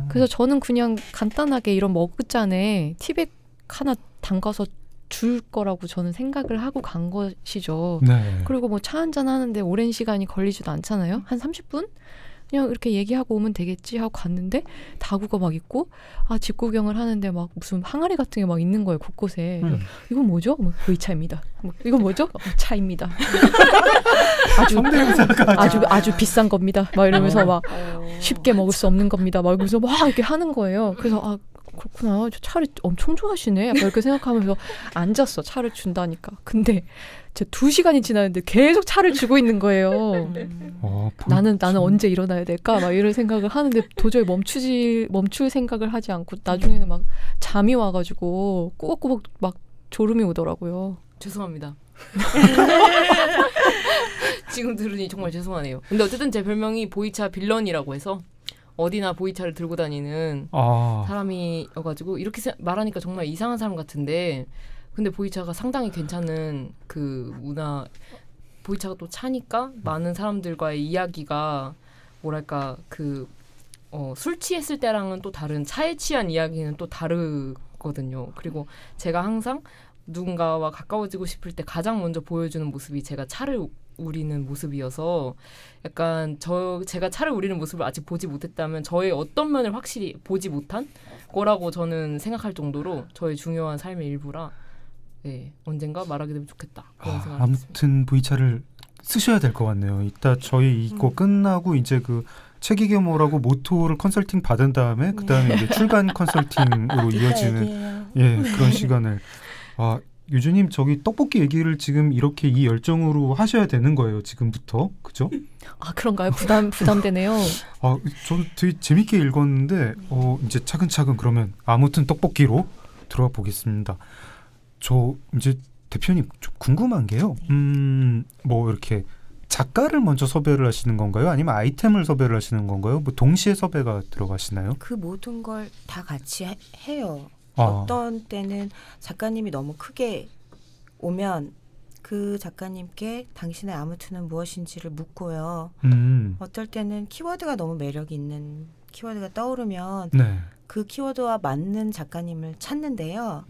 그래서 저는 그냥 간단하게 이런 머그잔에 티백 하나 담가서 줄 거라고 저는 생각을 하고 간 것이죠. 네. 그리고 뭐 차 한 잔 하는데 오랜 시간이 걸리지도 않잖아요. 한 30분? 그냥 이렇게 얘기하고 오면 되겠지 하고 갔는데 다구가 막 있고 집 구경을 하는데 막 무슨 항아리 같은 게 막 있는 거예요 곳곳에. 이건 뭐죠? 뭐 의차입니다. 이건 뭐죠? 차입니다. 아주 비싼 겁니다. 막 이러면서 막 쉽게 먹을 수 없는 겁니다. 막 이러면서 막 이렇게 하는 거예요. 그래서 그렇구나. 저 차를 엄청 좋아하시네. 약간 이렇게 생각하면서 앉았어. 차를 준다니까. 근데 저 2시간이 지났는데 계속 차를 주고 있는 거예요. 나는 언제 일어나야 될까? 막 이런 생각을 하는데 도저히 멈출 생각을 하지 않고 나중에는 막 잠이 와가지고 꾸벅꾸벅 막 졸음이 오더라고요. 죄송합니다. 지금 들으니 정말 죄송하네요. 근데 어쨌든 제 별명이 보이차 빌런이라고 해서 어디나 보이차를 들고 다니는 사람이어가지고 이렇게 말하니까 정말 이상한 사람 같은데 근데 보이차가 상당히 괜찮은 그 문화 보이차가 또 차니까 많은 사람들과의 이야기가 뭐랄까 술 취했을 때랑은 또 다른 차에 취한 이야기는 또 다르거든요. 그리고 제가 항상 누군가와 가까워지고 싶을 때 가장 먼저 보여주는 모습이 제가 차를 우리는 모습이어서 약간 제가 차를 우리는 모습을 아직 보지 못했다면 저의 어떤 면을 확실히 보지 못한 거라고 저는 생각할 정도로 저의 중요한 삶의 일부라 언젠가 말하게 되면 좋겠다. 그런 생각을 아무튼 V차를 쓰셔야 될 것 같네요. 이따 저희 이거 끝나고 이제 그 책이겸오라고 모토를 컨설팅 받은 다음에 그 다음에 이제 출간 컨설팅으로 이어지는 그런 시간을 유주님 저기 떡볶이 얘기를 지금 이렇게 이 열정으로 하셔야 되는 거예요. 지금부터. 그죠? 그런가요? 부담되네요. 저도 되게 재밌게 읽었는데 이제 차근차근 그러면 아무튼 떡볶이로 들어가 보겠습니다. 저 이제 대표님 좀 궁금한 게요. 뭐 이렇게 작가를 먼저 섭외를 하시는 건가요? 아니면 아이템을 섭외를 하시는 건가요? 뭐 동시에 섭외가 들어가시나요? 그 모든 걸 다 같이 해요. 어떤 때는 작가님이 너무 크게 오면 그 작가님께 당신의 아무튼은 무엇인지를 묻고요. 어떨 때는 키워드가 너무 매력이 있는 키워드가 떠오르면 그 키워드와 맞는 작가님을 찾는데요.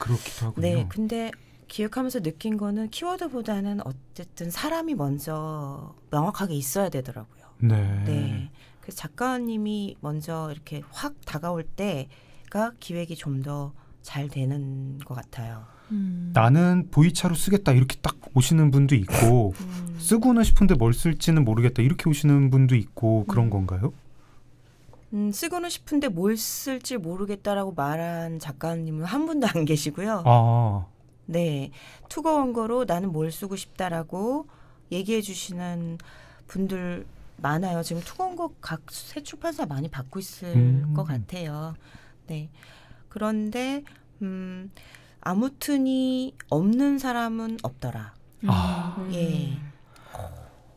그렇기도 하군요. 네, 근데 기획하면서 느낀 거는 키워드보다는 어쨌든 사람이 먼저 명확하게 있어야 되더라고요. 네. 그래서 작가님이 먼저 이렇게 확 다가올 때가 기획이 좀 더 잘 되는 것 같아요. 나는 보이차로 쓰겠다 이렇게 딱 오시는 분도 있고 쓰고는 싶은데 뭘 쓸지는 모르겠다 이렇게 오시는 분도 있고 그런 건가요? 쓰고는 싶은데 뭘 쓸지 모르겠다라고 말한 작가님은 한 분도 안 계시고요. 네, 투고 원고로 나는 뭘 쓰고 싶다라고 얘기해 주시는 분들 많아요. 지금 투고 원고 각 새 출판사 많이 받고 있을 것 같아요. 네, 그런데 아무튼이 없는 사람은 없더라. 예.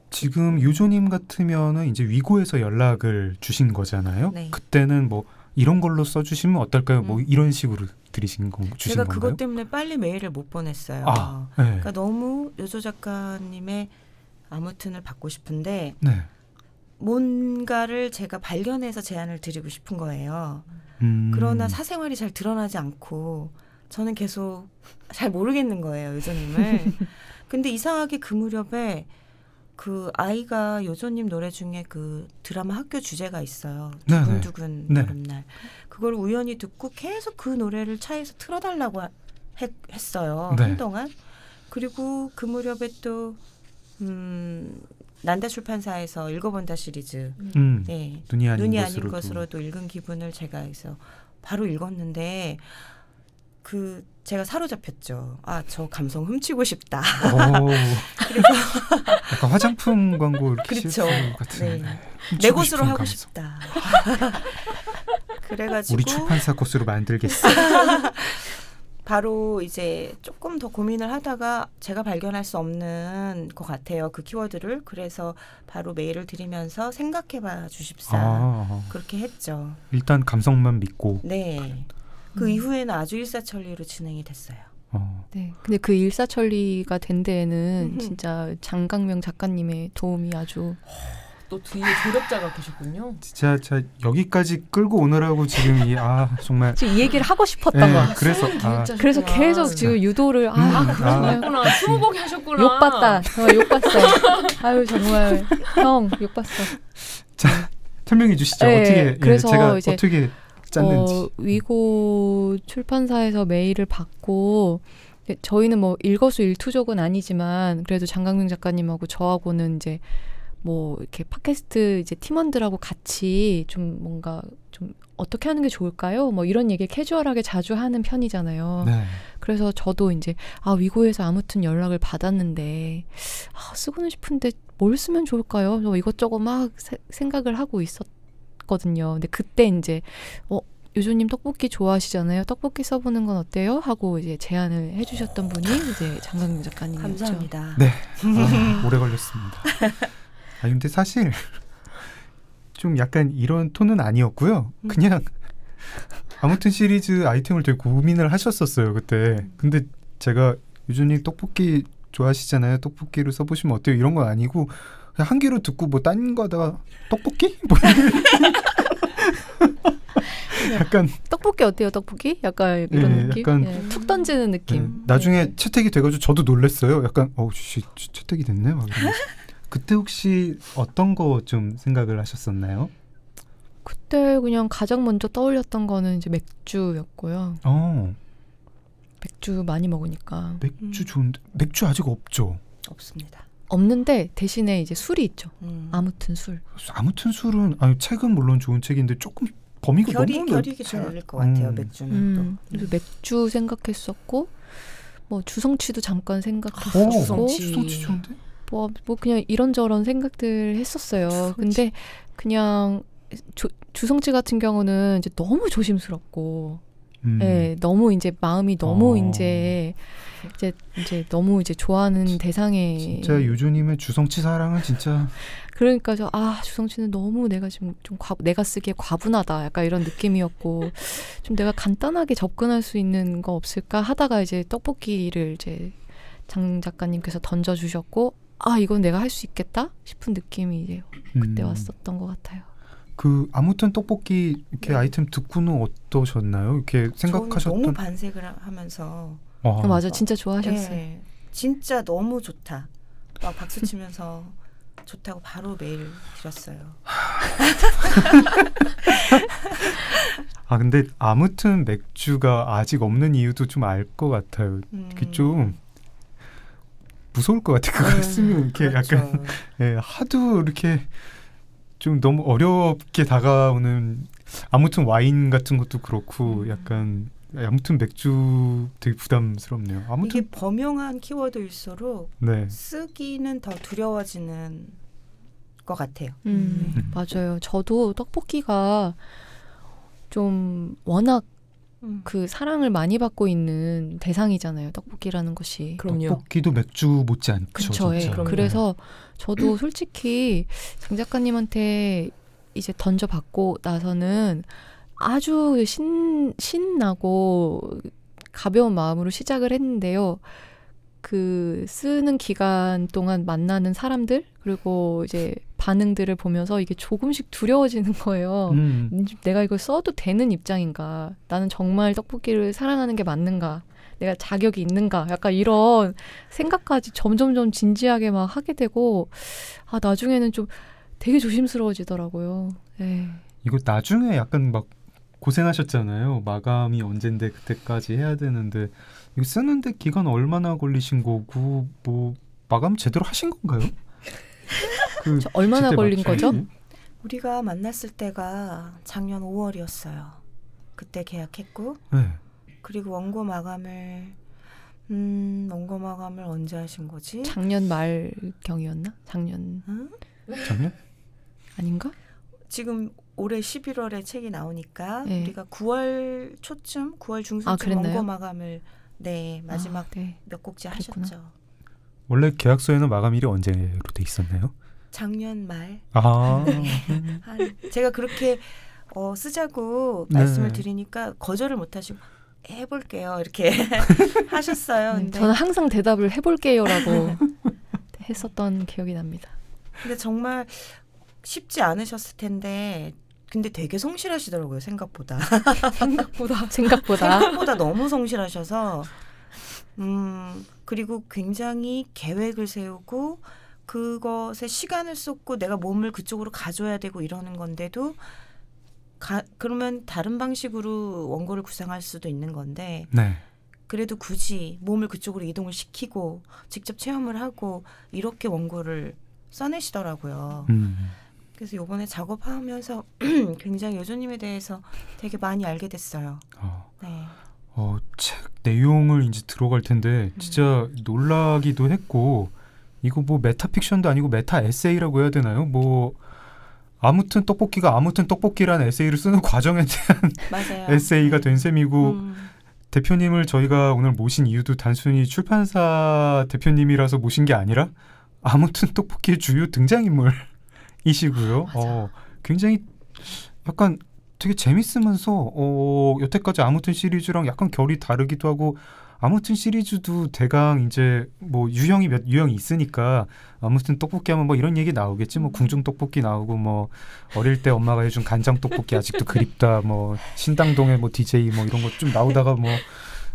지금 유조님 같으면은 이제 위고에서 연락을 주신 거잖아요. 네. 그때는 뭐 이런 걸로 써주시면 어떨까요? 뭐 이런 식으로 주신 건가요? 제가 그것 때문에 빨리 메일을 못 보냈어요. 그러니까 너무 요조 작가님의 아무튼을 받고 싶은데 뭔가를 제가 발견해서 제안을 드리고 싶은 거예요. 그러나 사생활이 잘 드러나지 않고 저는 계속 잘 모르겠는 거예요, 요조님을. 근데 이상하게 그 무렵에 그 아이가 요조님 노래 중에 그 드라마 학교 주제가 있어요. 두근두근 여름날. 그걸 우연히 듣고 계속 그 노래를 차에서 틀어달라고 했어요. 한동안. 그리고 그 무렵에 또 난다 출판사에서 읽어본다 시리즈 눈이 아닌 것으로도 읽은 기분을 제가 해서 바로 읽었는데 제가 사로잡혔죠. 저 감성 훔치고 싶다. 그래서 약간 화장품 광고 이렇게 그렇죠. 같은 내 곳으로 하고 싶다. 그래가지고 우리 출판사 곳으로 만들겠어. 바로 이제 조금 더 고민을 하다가 제가 발견할 수 없는 것 같아요. 그 키워드를. 그래서 바로 메일을 드리면서 생각해봐 주십사. 그렇게 했죠. 일단 감성만 믿고. 네. 그 이후에는 아주 일사천리로 진행이 됐어요. 네. 근데 그 일사천리가 된 데에는 진짜 장강명 작가님의 도움이 아주 또 뒤에 조력자가 계셨군요. 진짜 여기까지 끌고 오느라고 지금 정말 지금 이 얘기를 하고 싶었던 거야. 그래서 계속 지금 유도를 그러셨구나. 20곡 하셨구나. 욕봤다. 욕봤어. 아유 정말 형 욕봤어. 설명해 주시죠. 네, 어떻게 그래서 제가 이제, 어떻게 짰는지. 위고 출판사에서 메일을 받고 저희는 뭐 일거수일투족은 아니지만 그래도 장강명 작가님하고 저하고는 이제 뭐 이렇게 팟캐스트 이제 팀원들하고 같이 좀 뭔가 좀 어떻게 하는 게 좋을까요? 뭐 이런 얘기 캐주얼하게 자주 하는 편이잖아요. 네. 그래서 저도 이제 위고에서 아무튼 연락을 받았는데 쓰고는 싶은데 뭘 쓰면 좋을까요? 저 이것저것 막 생각을 하고 있었거든요. 근데 그때 이제 요조님 떡볶이 좋아하시잖아요. 떡볶이 써보는 건 어때요? 하고 이제 제안을 해주셨던 분이 이제 장강명 작가님이었죠. 감사합니다. 네. 오래 걸렸습니다. 근데 사실 좀 약간 이런 톤은 아니었고요. 그냥 아무튼 시리즈 아이템을 되게 고민을 하셨었어요 그때. 근데 제가 유준님 떡볶이 좋아하시잖아요. 떡볶이를 써보시면 어때요? 이런 건 아니고 그냥 한 귀로 듣고 뭐 딴 거다가 떡볶이? 뭐 약간 떡볶이 어때요? 떡볶이? 약간 이런 느낌? 약간 툭 던지는 느낌. 나중에 채택이 돼가지고 저도 놀랐어요. 약간 채택이 됐네. 막 이러면서. 그때 혹시 어떤 거 좀 생각을 하셨었나요? 그때 그냥 가장 먼저 떠올렸던 거는 이제 맥주였고요. 맥주 많이 먹으니까. 맥주 좋은데 맥주 아직 없죠? 없습니다. 없는데 대신에 이제 술이 있죠. 아무튼 술. 아무튼 술은 책은 물론 좋은 책인데 조금 범위가 너무 결이기 잘 어울릴 것 같아요. 맥주는 또. 그래서 맥주 생각했었고 뭐 주성치도 잠깐 생각했었고. 주성치 좋은데? 뭐 그냥 이런저런 생각들 했었어요. 근데 그냥 주성치 같은 경우는 이제 너무 조심스럽고, 너무 이제 마음이 너무 이제 너무 이제 좋아하는 대상에 진짜 유주님의 주성치 사랑은 진짜 그러니까 주성치는 너무 내가 지금 좀 내가 쓰기에 과분하다 약간 이런 느낌이었고 좀 내가 간단하게 접근할 수 있는 거 없을까 하다가 이제 떡볶이를 이제 장 작가님께서 던져주셨고 이건 내가 할 수 있겠다 싶은 느낌이 이제 그때 왔었던 것 같아요. 아무튼 떡볶이 이렇게 아이템 듣고는 어떠셨나요? 이렇게 생각하셨던. 너무 반색을 하면서. 맞아, 진짜 좋아하셨어요. 네, 진짜 너무 좋다. 막 박수 치면서 좋다고 바로 메일 드렸어요. 근데 아무튼 맥주가 아직 없는 이유도 좀 알 것 같아요. 이게 좀 무서울 것 같아. 그걸 쓰면 이렇게 그렇죠. 약간 하도 이렇게 좀 너무 어렵게 다가오는 아무튼 와인 같은 것도 그렇고 약간 아무튼 맥주 되게 부담스럽네요. 아무튼 이게 범용한 키워드일수록 쓰기는 더 두려워지는 것 같아요. 맞아요. 저도 떡볶이가 좀 워낙 그 사랑을 많이 받고 있는 대상이잖아요. 떡볶이라는 것이. 그럼요. 떡볶이도 맥주 못지않죠. 그렇죠. 그래서 저도 솔직히 장 작가님한테 이제 던져받고 나서는 아주 신나고 가벼운 마음으로 시작을 했는데요. 그 쓰는 기간 동안 만나는 사람들 그리고 이제 반응들을 보면서 이게 조금씩 두려워지는 거예요. 내가 이걸 써도 되는 입장인가? 나는 정말 떡볶이를 사랑하는 게 맞는가? 내가 자격이 있는가? 약간 이런 생각까지 점점점 진지하게 막 하게 되고 나중에는 좀 되게 조심스러워지더라고요. 네. 이거 나중에 약간 막 고생하셨잖아요. 마감이 언젠데 그때까지 해야 되는데 이거 쓰는데 기간 얼마나 걸리신 거고 뭐 마감 제대로 하신 건가요? 얼마나 걸린 거죠? 우리가 만났을 때가 작년 5월이었어요. 그때 계약했고 그리고 원고 마감을 언제 하신 거지? 작년 말경이었나? 작년? 아닌가? 지금 올해 11월에 책이 나오니까 우리가 9월 초쯤, 9월 중순쯤 원고 마감을 마지막 몇 곡째 하셨죠. 원래 계약서에는 마감일이 언제로 돼 있었나요? 작년 말. 제가 그렇게 쓰자고 말씀을 드리니까 거절을 못 하시고 해볼게요 이렇게 하셨어요. 근데 저는 항상 대답을 해볼게요라고 했었던 기억이 납니다. 근데 정말 쉽지 않으셨을 텐데 근데 되게 성실하시더라고요. 생각보다 너무 성실하셔서 그리고 굉장히 계획을 세우고 그것에 시간을 쏟고 내가 몸을 그쪽으로 가져야 되고 이러는 건데도 그러면 다른 방식으로 원고를 구상할 수도 있는 건데 네. 그래도 굳이 몸을 그쪽으로 이동을 시키고 직접 체험을 하고 이렇게 원고를 써내시더라고요. 그래서 이번에 작업하면서 굉장히 요조님에 대해서 되게 많이 알게 됐어요. 네. 책 내용을 이제 들어갈 텐데 진짜 놀라기도 했고 이거 뭐 메타픽션도 아니고 메타 에세이라고 해야 되나요? 뭐 아무튼 떡볶이가 아무튼 떡볶이라는 에세이를 쓰는 과정에 대한 맞아요. 에세이가 된 셈이고 대표님을 저희가 오늘 모신 이유도 단순히 출판사 대표님이라서 모신 게 아니라 아무튼 떡볶이의 주요 등장인물이시고요. 굉장히 약간 되게 재밌으면서 여태까지 아무튼 시리즈랑 약간 결이 다르기도 하고 아무튼 시리즈도 대강 이제 뭐 유형이 몇 유형이 있으니까 아무튼 떡볶이 하면 뭐 이런 얘기 나오겠지. 뭐 궁중 떡볶이 나오고 뭐 어릴 때 엄마가 해준 간장 떡볶이 아직도 그립다. 뭐 신당동의 뭐 DJ 뭐 이런 거 좀 나오다가 뭐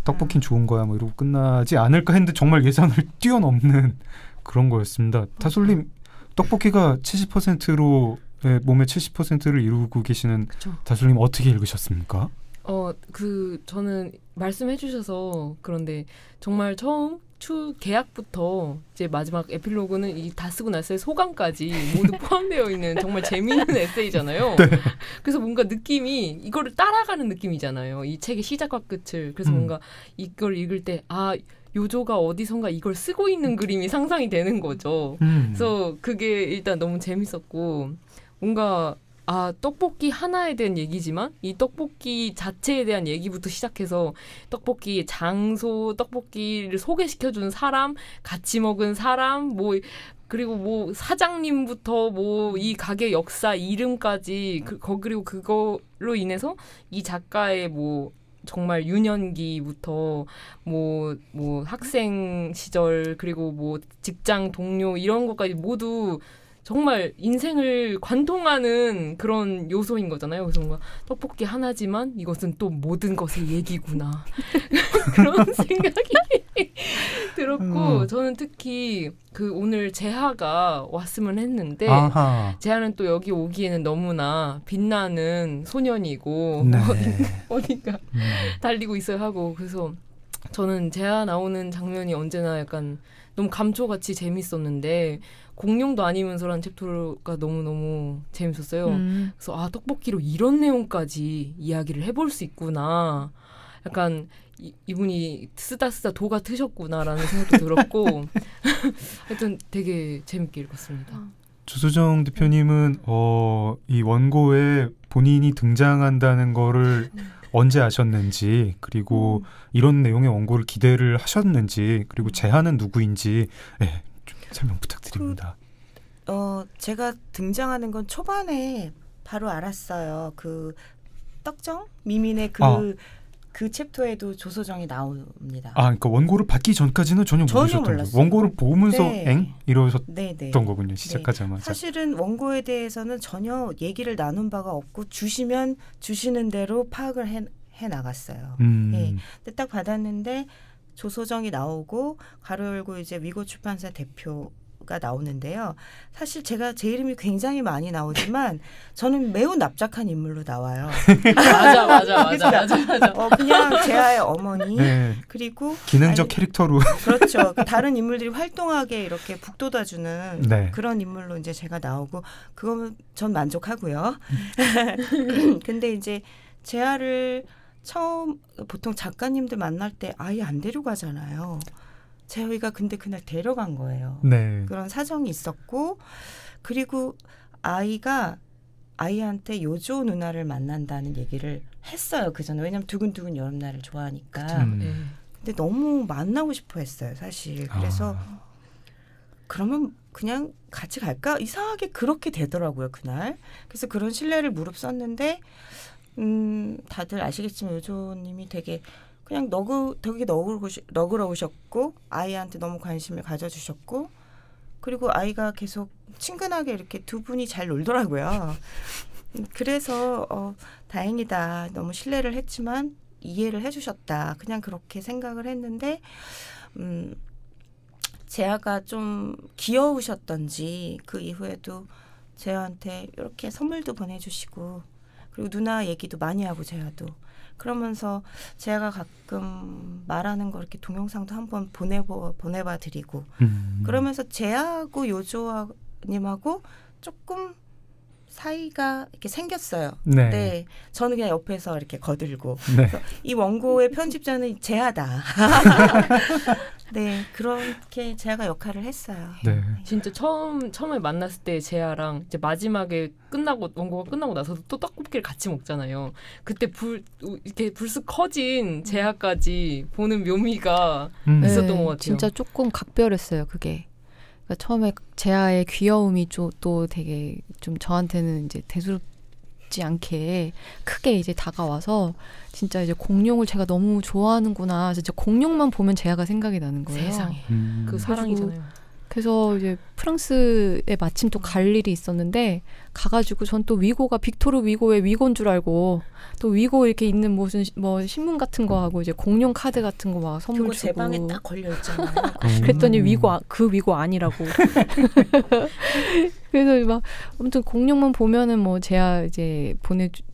떡볶이는 좋은 거야 뭐 이러고 끝나지 않을까 했는데 정말 예상을 뛰어넘는 그런 거였습니다. 다솔님 떡볶이가 70%로 몸의 70%를 이루고 계시는 그쵸. 다솔님 어떻게 읽으셨습니까? 저는 말씀해 주셔서 그런데 정말 처음 계약부터 이제 마지막 에필로그는 이 다 쓰고 났을 소감까지 모두 포함되어 있는 정말 재미있는 에세이잖아요. 네. 그래서 뭔가 느낌이 이거를 따라가는 느낌이잖아요. 이 책의 시작과 끝을. 그래서 뭔가 이걸 읽을 때 요조가 어디선가 이걸 쓰고 있는 그림이 상상이 되는 거죠. 그래서 그게 일단 너무 재밌었고 뭔가 떡볶이 하나에 대한 얘기지만 이 떡볶이 자체에 대한 얘기부터 시작해서 떡볶이 장소, 떡볶이를 소개시켜준 사람, 같이 먹은 사람, 그리고 뭐 사장님부터 뭐 이 가게 역사 이름까지 그리고 그걸로 인해서 이 작가의 뭐 정말 유년기부터 뭐 학생 시절 그리고 뭐 직장 동료 이런 것까지 모두 정말 인생을 관통하는 그런 요소인 거잖아요. 그래서 뭔가 떡볶이 하나지만 이것은 또 모든 것의 얘기구나. 그런 생각이 들었고 저는 특히 오늘 재하가 왔으면 했는데 재하는 또 여기 오기에는 너무나 빛나는 소년이고 네. 어딘가 달리고 있어야 하고 그래서 저는 재하 나오는 장면이 언제나 약간 너무 감초같이 재밌었는데 공룡도 아니면서라는 챕터가 너무너무 재밌었어요. 그래서 떡볶이로 이런 내용까지 이야기를 해볼 수 있구나. 약간 이분이 쓰다 도가 트셨구나라는 생각도 들었고 하여튼 되게 재밌게 읽었습니다. 주소정 대표님은 이 원고에 본인이 등장한다는 거를 언제 아셨는지 그리고 이런 내용의 원고를 기대를 하셨는지 그리고 재하는 누구인지 좀 설명 부탁드립니다. 제가 등장하는 건 초반에 바로 알았어요. 그 떡정 미민의 그 챕터에도 조소정이 나옵니다. 그러니까 원고를 받기 전까지는 전혀 모르셨던 거예요. 원고를 보면서 이러셨던 거군요. 시작하자마자. 사실은 원고에 대해서는 전혀 얘기를 나눈 바가 없고 주시면 주시는 대로 파악을 해 나갔어요. 근데 딱 받았는데 조소정이 나오고 가로 열고 이제 위고 출판사 대표가 나오는데요. 사실 제가 제 이름이 굉장히 많이 나오지만 저는 매우 납작한 인물로 나와요. 맞아. 그냥 재하의 어머니 그리고 기능적 캐릭터로 그렇죠. 다른 인물들이 활동하게 이렇게 북돋아주는 그런 인물로 이제 제가 나오고 그거는 전 만족하고요. 근데 이제 재하를 처음 보통 작가님들 만날 때 아예 안 데려가잖아요. 재하가 근데 그날 데려간 거예요. 그런 사정이 있었고 그리고 아이한테 요조 누나를 만난다는 얘기를 했어요. 그 전에. 왜냐하면 두근두근 여름날을 좋아하니까. 근데 너무 만나고 싶어 했어요. 사실. 그래서 그러면 그냥 같이 갈까? 이상하게 그렇게 되더라고요. 그날. 그래서 그런 신뢰를 무릅썼는데 다들 아시겠지만 요조님이 되게 그냥 되게 너그러우셨고 아이한테 너무 관심을 가져주셨고 그리고 아이가 계속 친근하게 이렇게 두 분이 잘 놀더라고요. 그래서 다행이다. 너무 신뢰를 했지만 이해를 해주셨다. 그냥 그렇게 생각을 했는데 재하가 좀 귀여우셨던지 그 이후에도 재하한테 이렇게 선물도 보내주시고 그리고 누나 얘기도 많이 하고 재하도 그러면서 재하가 가끔 말하는 거 이렇게 동영상도 한번 보내봐 드리고 그러면서 재하하고 요조님하고 조금 사이가 이렇게 생겼어요. 네. 네, 저는 그냥 옆에서 이렇게 거들고 네. 이 원고의 편집자는 재하다. 네, 그렇게 재하가 역할을 했어요. 네. 진짜 처음에 만났을 때 재하랑 이제 마지막에 원고가 끝나고 나서도 또 떡볶이를 같이 먹잖아요. 그때 이렇게 불쑥 커진 재하까지 보는 묘미가 있었던 것 같아요. 진짜 조금 각별했어요. 그게. 그러니까 처음에 재하의 귀여움이 또 되게 좀 저한테는 이제 대수롭지 않게 크게 이제 다가와서 진짜 이제 공룡을 제가 너무 좋아하는구나. 진짜 공룡만 보면 재하가 생각이 나는 거예요. 세상에. 그 사랑이잖아요. 그래서 이제 프랑스에 마침 또 갈 일이 있었는데 가가지고 전 또 위고가 빅토르 위고의 위고인 줄 알고 또 위고 이렇게 있는 무슨 뭐 신문 같은 거 하고 이제 공룡 카드 같은 거 막 선물 그거 주고 제 방에 딱 걸려 있잖아요. 그랬더니 그 위고 아니라고. 그래서 막 아무튼 공룡만 보면은 뭐 제가 이제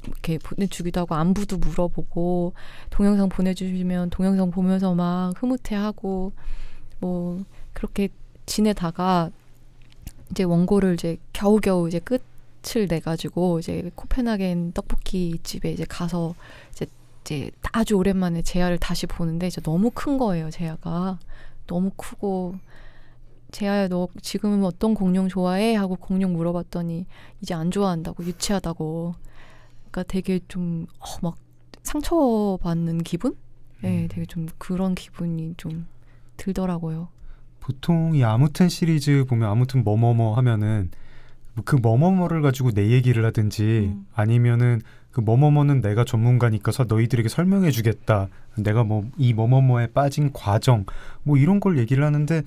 이렇게 보내주기도 하고 안부도 물어보고 동영상 보내주시면 동영상 보면서 막 흐뭇해하고 뭐 그렇게 지내다가 이제 원고를 이제 겨우겨우 이제 끝을 내가지고 이제 코펜하겐 떡볶이 집에 이제 가서 이제 아주 오랜만에 재하를 다시 보는데 이제 너무 큰 거예요. 재하가 너무 크고 재하야 너 지금 어떤 공룡 좋아해? 하고 공룡 물어봤더니 이제 안 좋아한다고 유치하다고. 그러니까 되게 좀 막 상처받는 기분? 네, 되게 좀 그런 기분이 좀 들더라고요. 보통 이 아무튼 시리즈 보면 아무튼 뭐뭐뭐 하면은 그 뭐뭐뭐를 가지고 내 얘기를 하든지 아니면은 그 뭐뭐뭐는 내가 전문가니까 너희들에게 설명해 주겠다. 내가 뭐 이 뭐뭐뭐에 빠진 과정 뭐 이런 걸 얘기를 하는데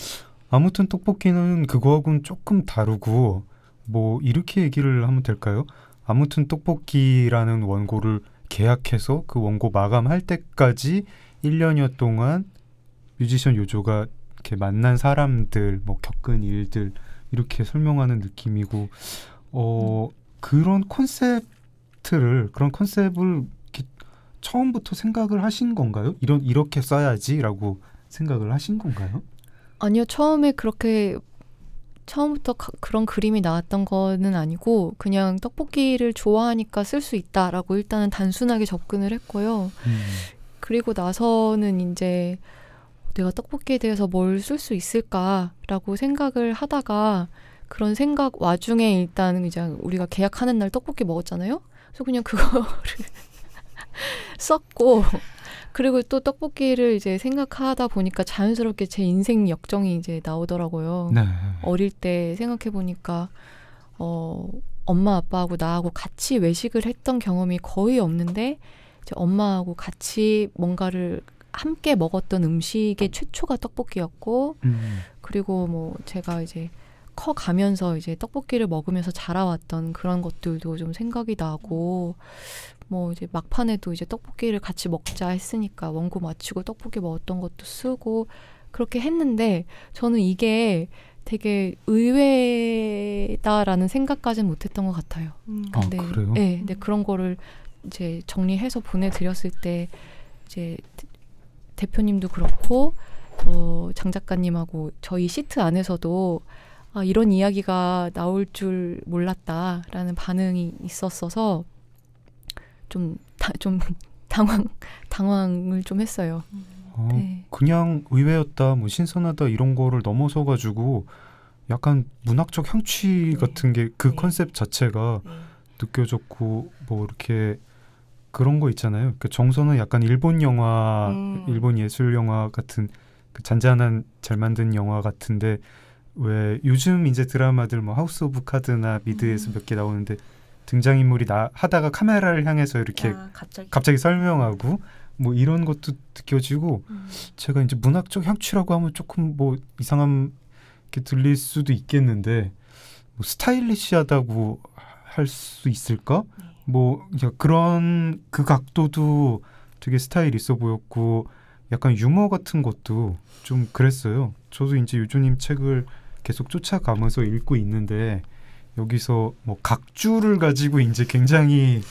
아무튼 떡볶이는 그거하고는 조금 다르고 뭐 이렇게 얘기를 하면 될까요? 아무튼 떡볶이라는 원고를 계약해서 그 원고 마감할 때까지 1년여 동안 뮤지션 요조가 이렇게 만난 사람들, 뭐 겪은 일들 이렇게 설명하는 느낌이고 그런 컨셉을 이렇게 처음부터 생각을 하신 건가요? 이렇게 써야지라고 생각을 하신 건가요? 아니요, 처음부터 그런 그림이 나왔던 거는 아니고 그냥 떡볶이를 좋아하니까 쓸 수 있다라고 일단은 단순하게 접근을 했고요. 그리고 나서는 이제 내가 떡볶이에 대해서 뭘 쓸 수 있을까라고 생각을 하다가 그런 생각 와중에 일단 이제 우리가 계약하는 날 떡볶이 먹었잖아요. 그래서 그냥 그거를 썼고 그리고 또 떡볶이를 이제 생각하다 보니까 자연스럽게 제 인생 역정이 이제 나오더라고요. 네. 어릴 때 생각해 보니까 엄마 아빠하고 나하고 같이 외식을 했던 경험이 거의 없는데 이제 엄마하고 같이 뭔가를 함께 먹었던 음식의 최초가 떡볶이였고 그리고 뭐 제가 이제 커가면서 이제 떡볶이를 먹으면서 자라왔던 그런 것들도 좀 생각이 나고 뭐 이제 막판에도 이제 떡볶이를 같이 먹자 했으니까 원고 마치고 떡볶이 먹었던 것도 쓰고 그렇게 했는데 저는 이게 되게 의외다라는 생각까지는 못했던 것 같아요. 근데, 그래요? 네, 근데 그런 거를 이제 정리해서 보내드렸을 때 이제 대표님도 그렇고 장 작가님하고 저희 시트 안에서도 이런 이야기가 나올 줄 몰랐다라는 반응이 있었어서 좀 당황을 좀 했어요. 네. 그냥 의외였다, 뭐 신선하다 이런 거를 넘어서 가지고 약간 문학적 향취 같은 게 그 컨셉 자체가 느껴졌고 뭐 이렇게 그런 거 있잖아요. 그러니까 정서는 약간 일본 영화, 일본 예술 영화 같은 그 잔잔한 잘 만든 영화 같은데 왜 요즘 이제 드라마들 뭐 하우스 오브 카드나 미드에서 몇 개 나오는데 등장인물이 하다가 카메라를 향해서 이렇게 갑자기 설명하고 뭐 이런 것도 느껴지고 제가 이제 문학적 향취라고 하면 조금 뭐 이상한 게 들릴 수도 있겠는데 뭐 스타일리시하다고 할 수 있을까? 뭐 그런 그 각도도 되게 스타일 있어 보였고 약간 유머 같은 것도 좀 그랬어요. 저도 이제 요조님 책을 계속 쫓아가면서 읽고 있는데 여기서 뭐 각주를 가지고 이제 굉장히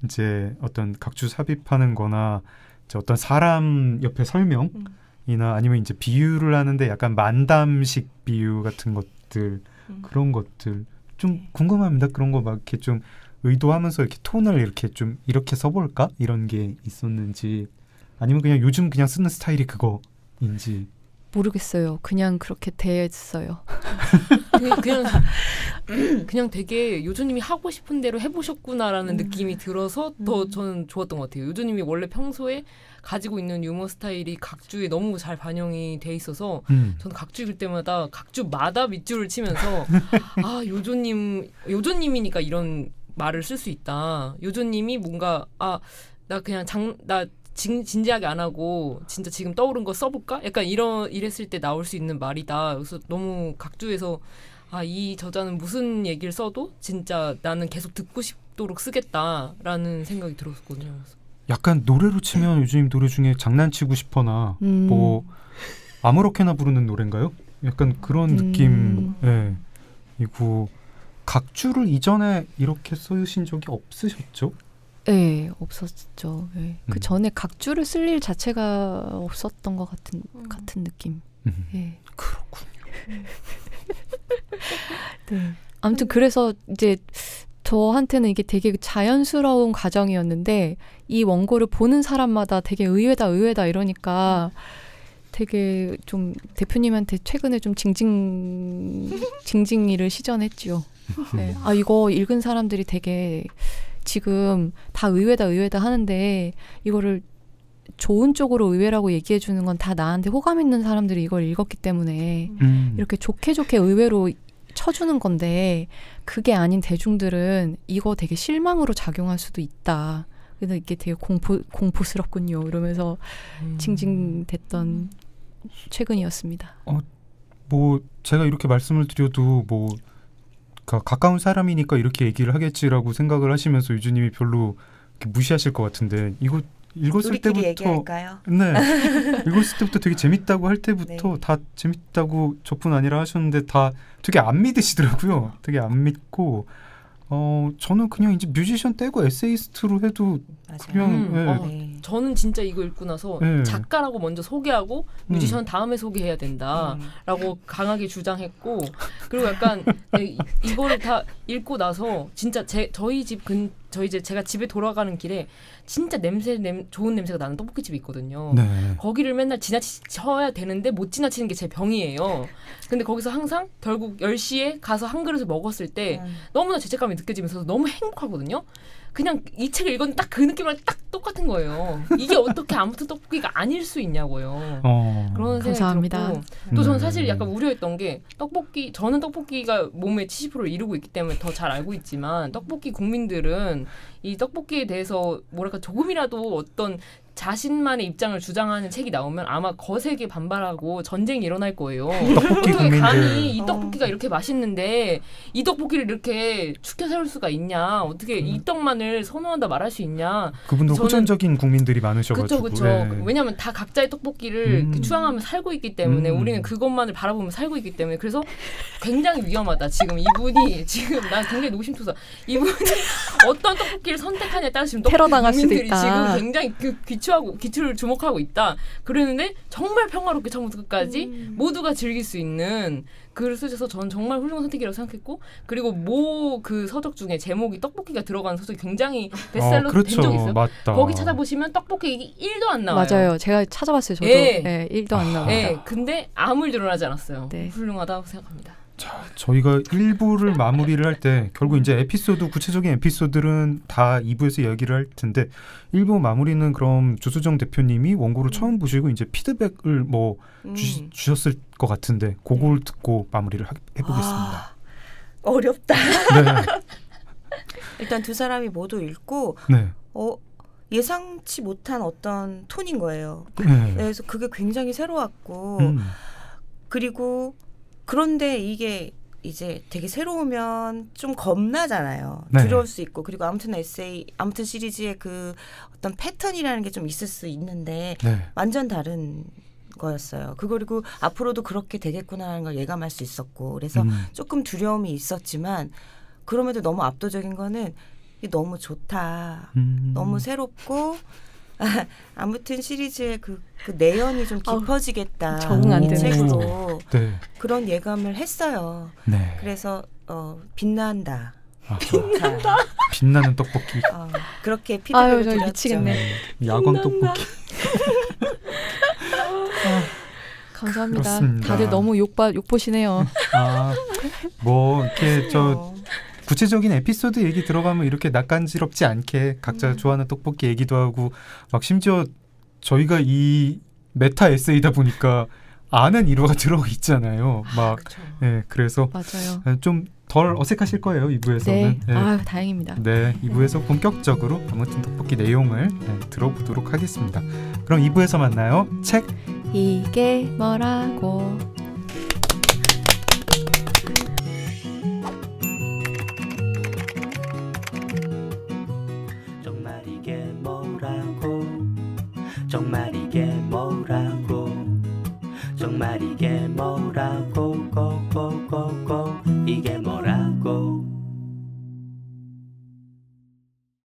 이제 어떤 각주 삽입하는 거나 이제 어떤 사람 옆에 설명이나 아니면 이제 비유를 하는데 약간 만담식 비유 같은 것들 그런 것들 좀 궁금합니다. 그런 거 막 이렇게 좀 의도하면서 이렇게 톤을 이렇게 좀 이렇게 써볼까? 이런 게 있었는지 아니면 그냥 요즘 그냥 쓰는 스타일이 그거인지 모르겠어요. 그냥 그렇게 됐어요. 그냥 되게 요조님이 하고 싶은 대로 해보셨구나라는 느낌이 들어서 더 저는 좋았던 것 같아요. 요조님이 원래 평소에 가지고 있는 유머 스타일이 각주에 너무 잘 반영이 돼 있어서 저는 각주 읽을 때마다 각주마다 밑줄을 치면서 아 요조님이니까 이런 말을 쓸 수 있다. 요조님이 뭔가 나 그냥 진지하게 안 하고 진짜 지금 떠오른 거 써볼까? 약간 이랬을 때 나올 수 있는 말이다. 그래서 너무 각주에서 이 저자는 무슨 얘기를 써도 진짜 나는 계속 듣고 싶도록 쓰겠다라는 생각이 들었거든요. 약간 노래로 치면 요즘 노래 중에 장난치고 싶어나 뭐 아무렇게나 부르는 노래인가요? 약간 그런 느낌. 예. 이거 각주를 이전에 이렇게 쓰신 적이 없으셨죠? 네, 없었죠. 네. 그 전에 각주를 쓸 일 자체가 없었던 것 같은 느낌. 네. 그렇군요. 네. 아무튼 그래서 이제 저한테는 이게 되게 자연스러운 과정이었는데 이 원고를 보는 사람마다 되게 의외다 이러니까 되게 좀 대표님한테 최근에 좀 징징이를 시전했죠. 네. 이거 읽은 사람들이 되게 지금 다 의외다 하는데 이거를 좋은 쪽으로 의외라고 얘기해 주는 건 다 나한테 호감 있는 사람들이 이걸 읽었기 때문에 이렇게 좋게 의외로 쳐주는 건데 그게 아닌 대중들은 이거 되게 실망으로 작용할 수도 있다. 그래서 이게 되게 공포스럽군요. 이러면서 징징댔던 최근이었습니다. 뭐 제가 이렇게 말씀을 드려도 뭐 가까운 사람이니까 이렇게 얘기를 하겠지라고 생각을 하시면서 유주님이 별로 무시하실 것 같은데 이거 읽었을 때부터 얘기할까요? 네 읽었을 때부터 되게 재밌다고 할 때부터 다 재밌다고 저뿐 아니라 하셨는데 다 되게 안 믿으시더라고요. 되게 안 믿고 저는 그냥 이제 뮤지션 떼고 에세이스트로 해도 그냥 저는 진짜 이거 읽고 나서 작가라고 먼저 소개하고 뮤지션 다음에 소개해야 된다라고 강하게 주장했고 그리고 약간 이거를 다 읽고 나서 진짜 저희 집 제가 집에 돌아가는 길에 진짜 좋은 냄새가 나는 떡볶이집이 있거든요. 네. 거기를 맨날 지나쳐야 되는데 못 지나치는 게 제 병이에요. 근데 거기서 항상 결국 10시에 가서 한 그릇을 먹었을 때 너무나 죄책감이 느껴지면서 너무 행복하거든요. 그냥 이 책을 읽었는데 딱 그 느낌이랑 딱 똑같은 거예요. 이게 어떻게 아무튼 떡볶이가 아닐 수 있냐고요. 그런 생각이 들었고 또 저는 사실 약간 우려했던 게 저는 떡볶이가 몸의 70%를 이루고 있기 때문에 더 잘 알고 있지만 떡볶이 국민들은 이 떡볶이에 대해서 뭐랄까 조금이라도 어떤 자신만의 입장을 주장하는 책이 나오면 아마 거세게 반발하고 전쟁이 일어날 거예요. 떡볶이 국민들. 감히 이 떡볶이가 이렇게 맛있는데 이 떡볶이를 이렇게 추켜 세울 수가 있냐. 어떻게 이 떡만을 선호한다 말할 수 있냐. 그분들 호전적인 국민들이 많으셔가지고. 그렇죠. 네. 왜냐하면 다 각자의 떡볶이를 추앙하며 살고 있기 때문에 우리는 그것만을 바라보며 살고 있기 때문에 그래서 굉장히 위험하다. 지금 이분이 난 굉장히 노심초사. 이분이 어떤 떡볶이를 선택하냐에 따라서 지금 떡볶이 국민들이 지금 굉장히 기초를 주목하고 있다. 그러는데 정말 평화롭게 처음부터 끝까지 모두가 즐길 수 있는 글을 쓰셔서 저는 정말 훌륭한 선택이라고 생각했고 그리고 그 서적 중에 제목이 떡볶이가 들어가는 서적이 굉장히 베스트셀러 된 적이 있어요. 맞다. 거기 찾아보시면 떡볶이 1도 안 나와요. 맞아요. 제가 찾아봤어요. 저도. 네, 1도 안 나와요. 근데 아무 일도 일어나지 않았어요. 네. 훌륭하다고 생각합니다. 자, 저희가 1부를 마무리를 할 때 결국 이제 구체적인 에피소드는 다 2부에서 이야기를 할 텐데 1부 마무리는 그럼 조수정 대표님이 원고를 처음 보시고 이제 피드백을 주셨을 것 같은데 그걸 듣고 마무리를 해보겠습니다. 어렵다. 네. 일단 두 사람이 모두 읽고 예상치 못한 어떤 톤인 거예요. 네. 그래서 그게 굉장히 새로웠고 그리고 그런데 이게 이제 되게 새로우면 좀 겁나잖아요. 네. 두려울 수 있고 그리고 아무튼 아무튼 시리즈의 그 어떤 패턴이라는 게 좀 있을 수 있는데 네. 완전 다른 거였어요. 그리고 앞으로도 그렇게 되겠구나라는 걸 예감할 수 있었고 그래서 조금 두려움이 있었지만 그럼에도 너무 압도적인 거는 이게 너무 좋다. 너무 새롭고 아무튼 시리즈의 그 내연이 좀 깊어지겠다. 적응 안 이 되네. 책으로 네. 그런 예감을 했어요. 네. 그래서 빛난다. 아, 좋다. 빛나는 떡볶이. 그렇게 아유, 피드백을 저 드렸죠. 미치겠네. 야광 떡볶이. 감사합니다. 그렇습니다. 다들 너무 욕보시네요. 아, 뭐 이렇게 저 어, 구체적인 에피소드 얘기 들어가면 이렇게 낯간지럽지 않게 각자 좋아하는 떡볶이 얘기도 하고 막 심지어 저희가 이 메타 에세이다 보니까 아는 일화가 들어가 있잖아요. 막 그렇죠. 예, 그래서 맞아요. 좀 덜 어색하실 거예요, 2부에서는. 네. 예. 아유, 다행입니다. 네, 2부에서 본격적으로 아무튼 떡볶이 내용을 들어보도록 하겠습니다. 그럼 2부에서 만나요. 책 이게 뭐라고. 정말 이게 뭐라고 정말 이게 뭐라고 정말 이게 뭐라고